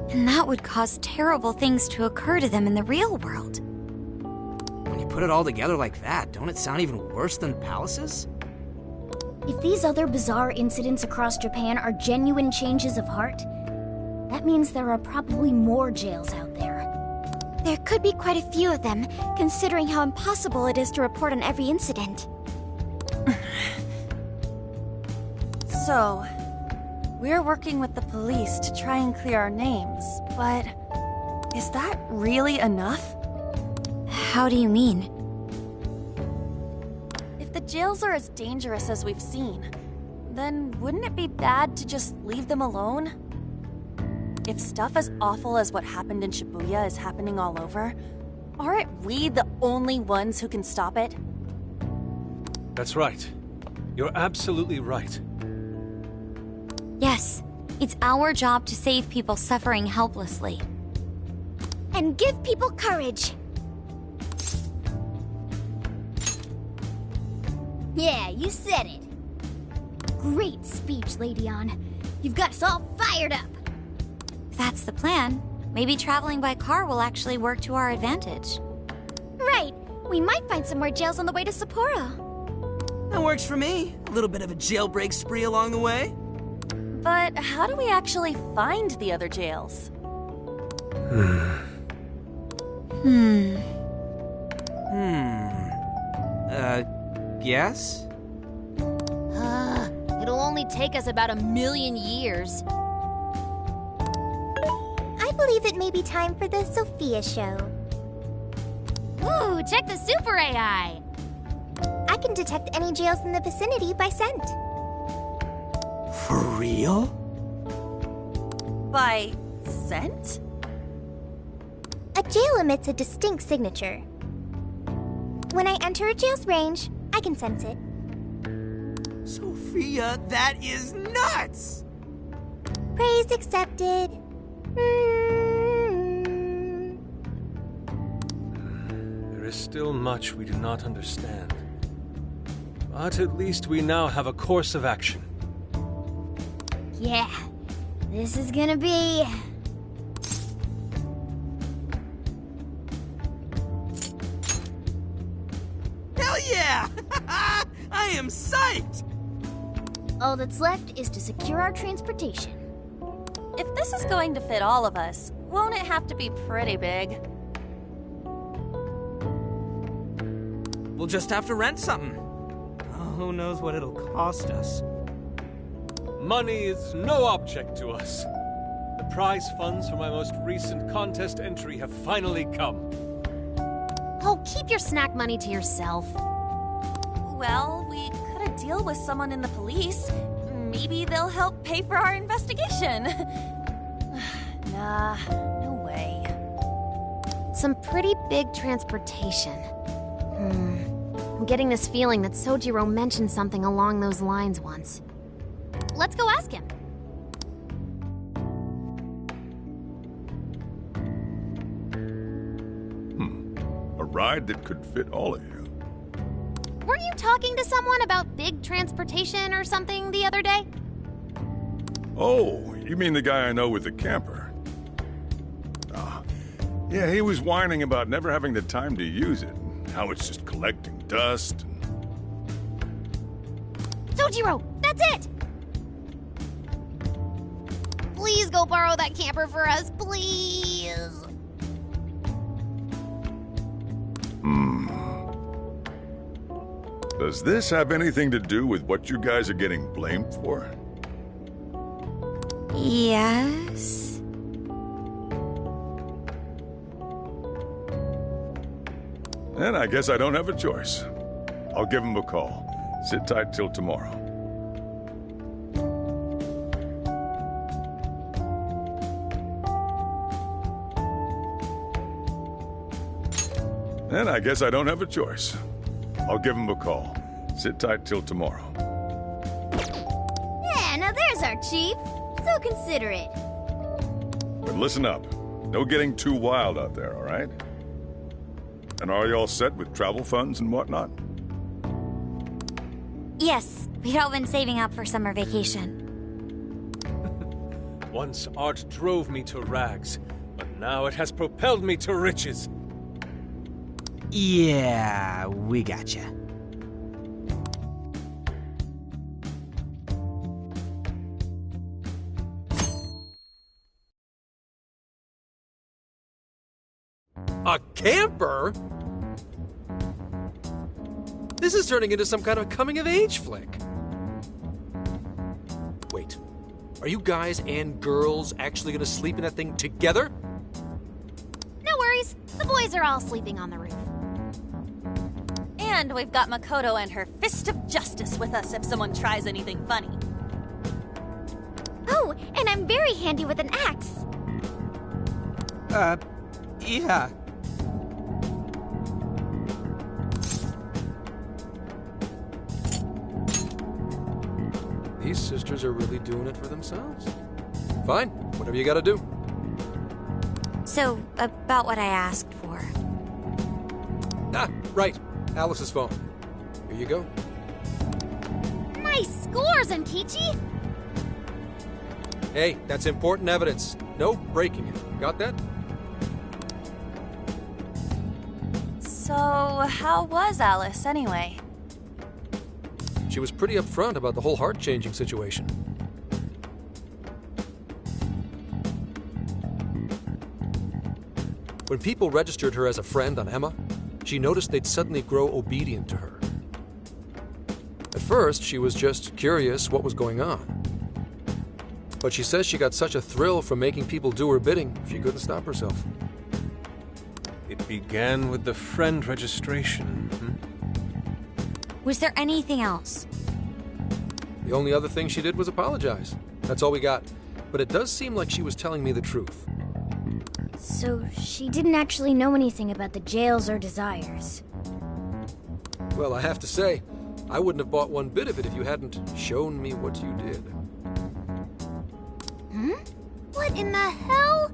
And that would cause terrible things to occur to them in the real world. When you put it all together like that, don't it sound even worse than palaces? If these other bizarre incidents across Japan are genuine changes of heart, that means there are probably more jails out there. There could be quite a few of them, considering how impossible it is to report on every incident. So, we're working with the police to try and clear our names, but is that really enough? How do you mean? If the jails are as dangerous as we've seen, then wouldn't it be bad to just leave them alone? If stuff as awful as what happened in Shibuya is happening all over, aren't we the only ones who can stop it? That's right. You're absolutely right. Yes, it's our job to save people suffering helplessly. And give people courage. Yeah, you said it. Great speech, Lady Ann. You've got us all fired up. If that's the plan, maybe traveling by car will actually work to our advantage. Right. We might find some more jails on the way to Sapporo. That works for me. A little bit of a jailbreak spree along the way. But how do we actually find the other jails? Guess? It'll only take us about 1,000,000 years. I believe it may be time for the Sophia show. Ooh, check the super AI! I can detect any jails in the vicinity by scent. For real? By scent? A jail emits a distinct signature. When I enter a jail's range, I can sense it. Sophia, that is nuts! Praise accepted. is still much we do not understand. But at least we now have a course of action. Yeah, this is gonna be... Hell yeah! I am psyched! All that's left is to secure our transportation. If this is going to fit all of us, won't it have to be pretty big? We'll just have to rent something. Oh, who knows what it'll cost us. Money is no object to us. The prize funds for my most recent contest entry have finally come. Oh, keep your snack money to yourself. Well, we could deal with someone in the police. Maybe they'll help pay for our investigation. Nah, no way. Some pretty big transportation. I'm getting this feeling that Sojiro mentioned something along those lines once. Let's go ask him. A ride that could fit all of you. Weren't you talking to someone about big transportation or something the other day? Oh, you mean the guy I know with the camper? Yeah, he was whining about never having the time to use it, and how it's just collecting dust. Sojiro, that's it! Please go borrow that camper for us, please! Does this have anything to do with what you guys are getting blamed for? Yes? Then I guess I don't have a choice. I'll give him a call. Sit tight till tomorrow. Then I guess I don't have a choice. I'll give him a call. Sit tight till tomorrow. Yeah, now there's our chief. So considerate. But listen up. No getting too wild out there, all right? And are you all set with travel funds and whatnot? Yes, we'd all been saving up for summer vacation. Once art drove me to rags, but now it has propelled me to riches. Yeah, we gotcha. A camper? This is turning into some kind of coming-of-age flick. Wait, are you guys and girls actually gonna sleep in that thing together? No worries, the boys are all sleeping on the roof. And we've got Makoto and her Fist of Justice with us if someone tries anything funny. Oh, and I'm very handy with an axe. Yeah. These sisters are really doing it for themselves. Fine, whatever you gotta do. So, about what I asked for. Ah, right. Alice's phone. Here you go. Nice scores, Enkichi! Hey, that's important evidence. No breaking it. Got that? So, how was Alice anyway? She was pretty upfront about the whole heart-changing situation. When people registered her as a friend on Emma, she noticed they'd suddenly grow obedient to her. At first, she was just curious what was going on. But she says she got such a thrill from making people do her bidding, she couldn't stop herself. It began with the friend registration. Was there anything else? The only other thing she did was apologize. That's all we got. But it does seem like she was telling me the truth. So she didn't actually know anything about the jails or desires. Well, I have to say, I wouldn't have bought one bit of it if you hadn't shown me what you did. What in the hell?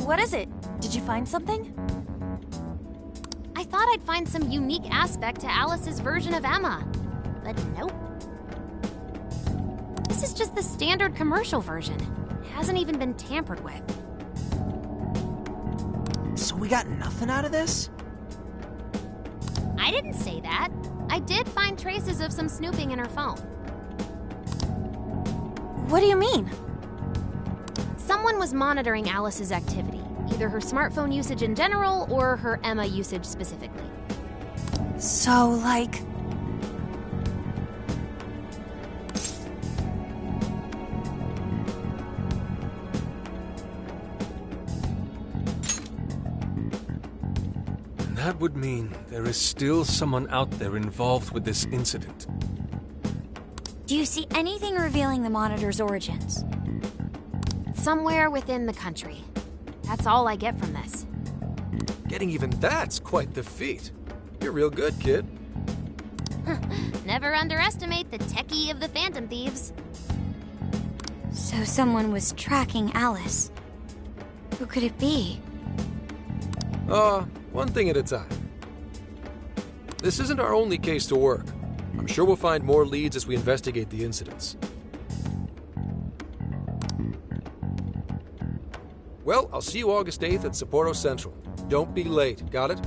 What is it? Did you find something? I thought I'd find some unique aspect to Alice's version of Emma, but nope. This is just the standard commercial version. It hasn't even been tampered with. So we got nothing out of this? I didn't say that. I did find traces of some snooping in her phone. What do you mean? Someone was monitoring Alice's activity, either her smartphone usage in general or her Emma usage specifically. So, like... That would mean there is still someone out there involved with this incident. Do you see anything revealing the monitor's origins? Somewhere within the country. That's all I get from this. Getting even that's quite the feat. You're real good, kid. Never underestimate the techie of the Phantom Thieves. So someone was tracking Alice. Who could it be? One thing at a time. This isn't our only case to work. I'm sure we'll find more leads as we investigate the incidents. Well, I'll see you August 8th at Sapporo Central. Don't be late, got it?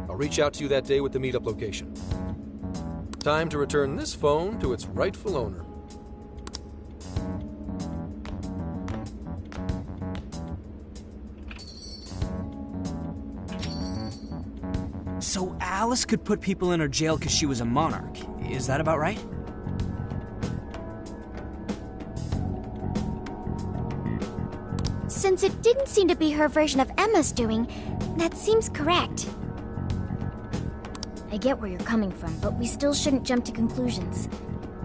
I'll reach out to you that day with the meetup location. Time to return this phone to its rightful owner. So Alice could put people in her jail because she was a monarch. Is that about right? Since it didn't seem to be her version of Emma's doing, that seems correct. I get where you're coming from, but we still shouldn't jump to conclusions.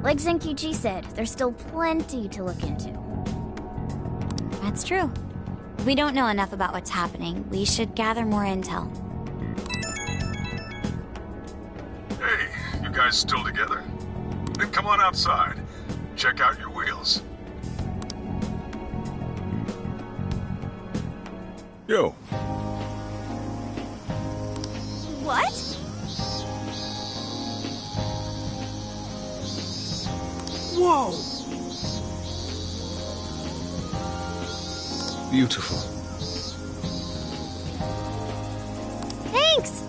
Like Zenkichi said, there's still plenty to look into. That's true. We don't know enough about what's happening. We should gather more intel. Hey, you guys still together? Then come on outside. Check out your wheels. Yo. What? Whoa! Beautiful. Thanks!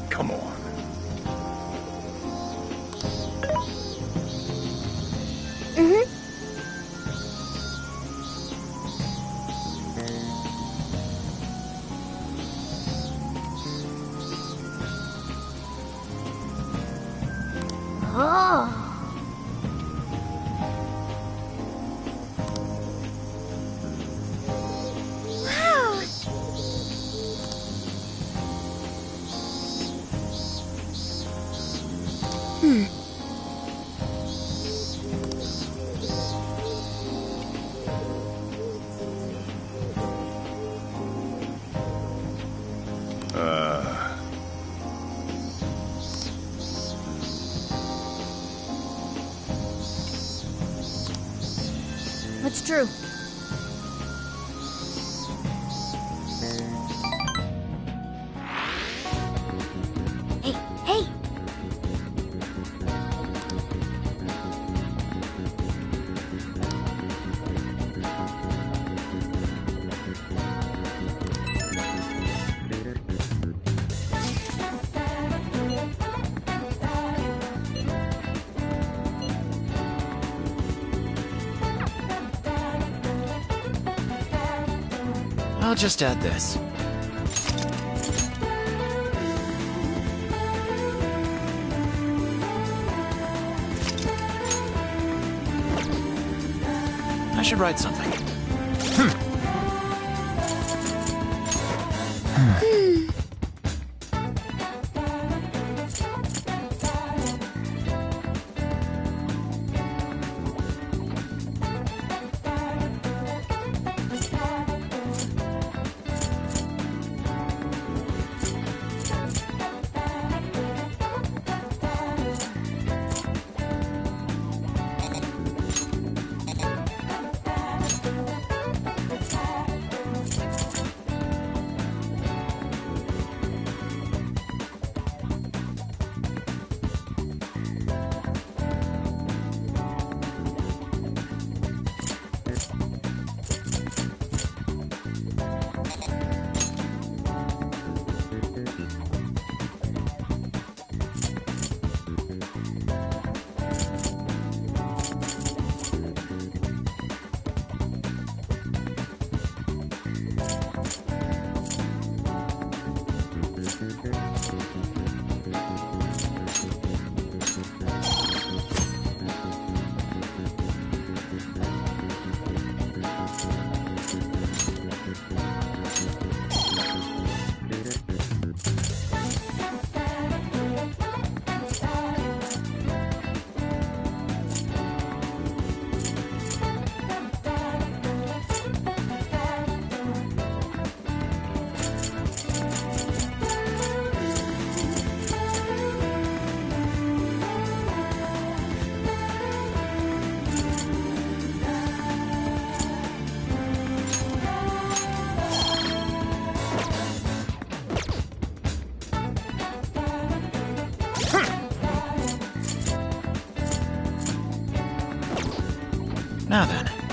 Come on. What's true? Hey, hey! I'll just add this. I should write something. Now then.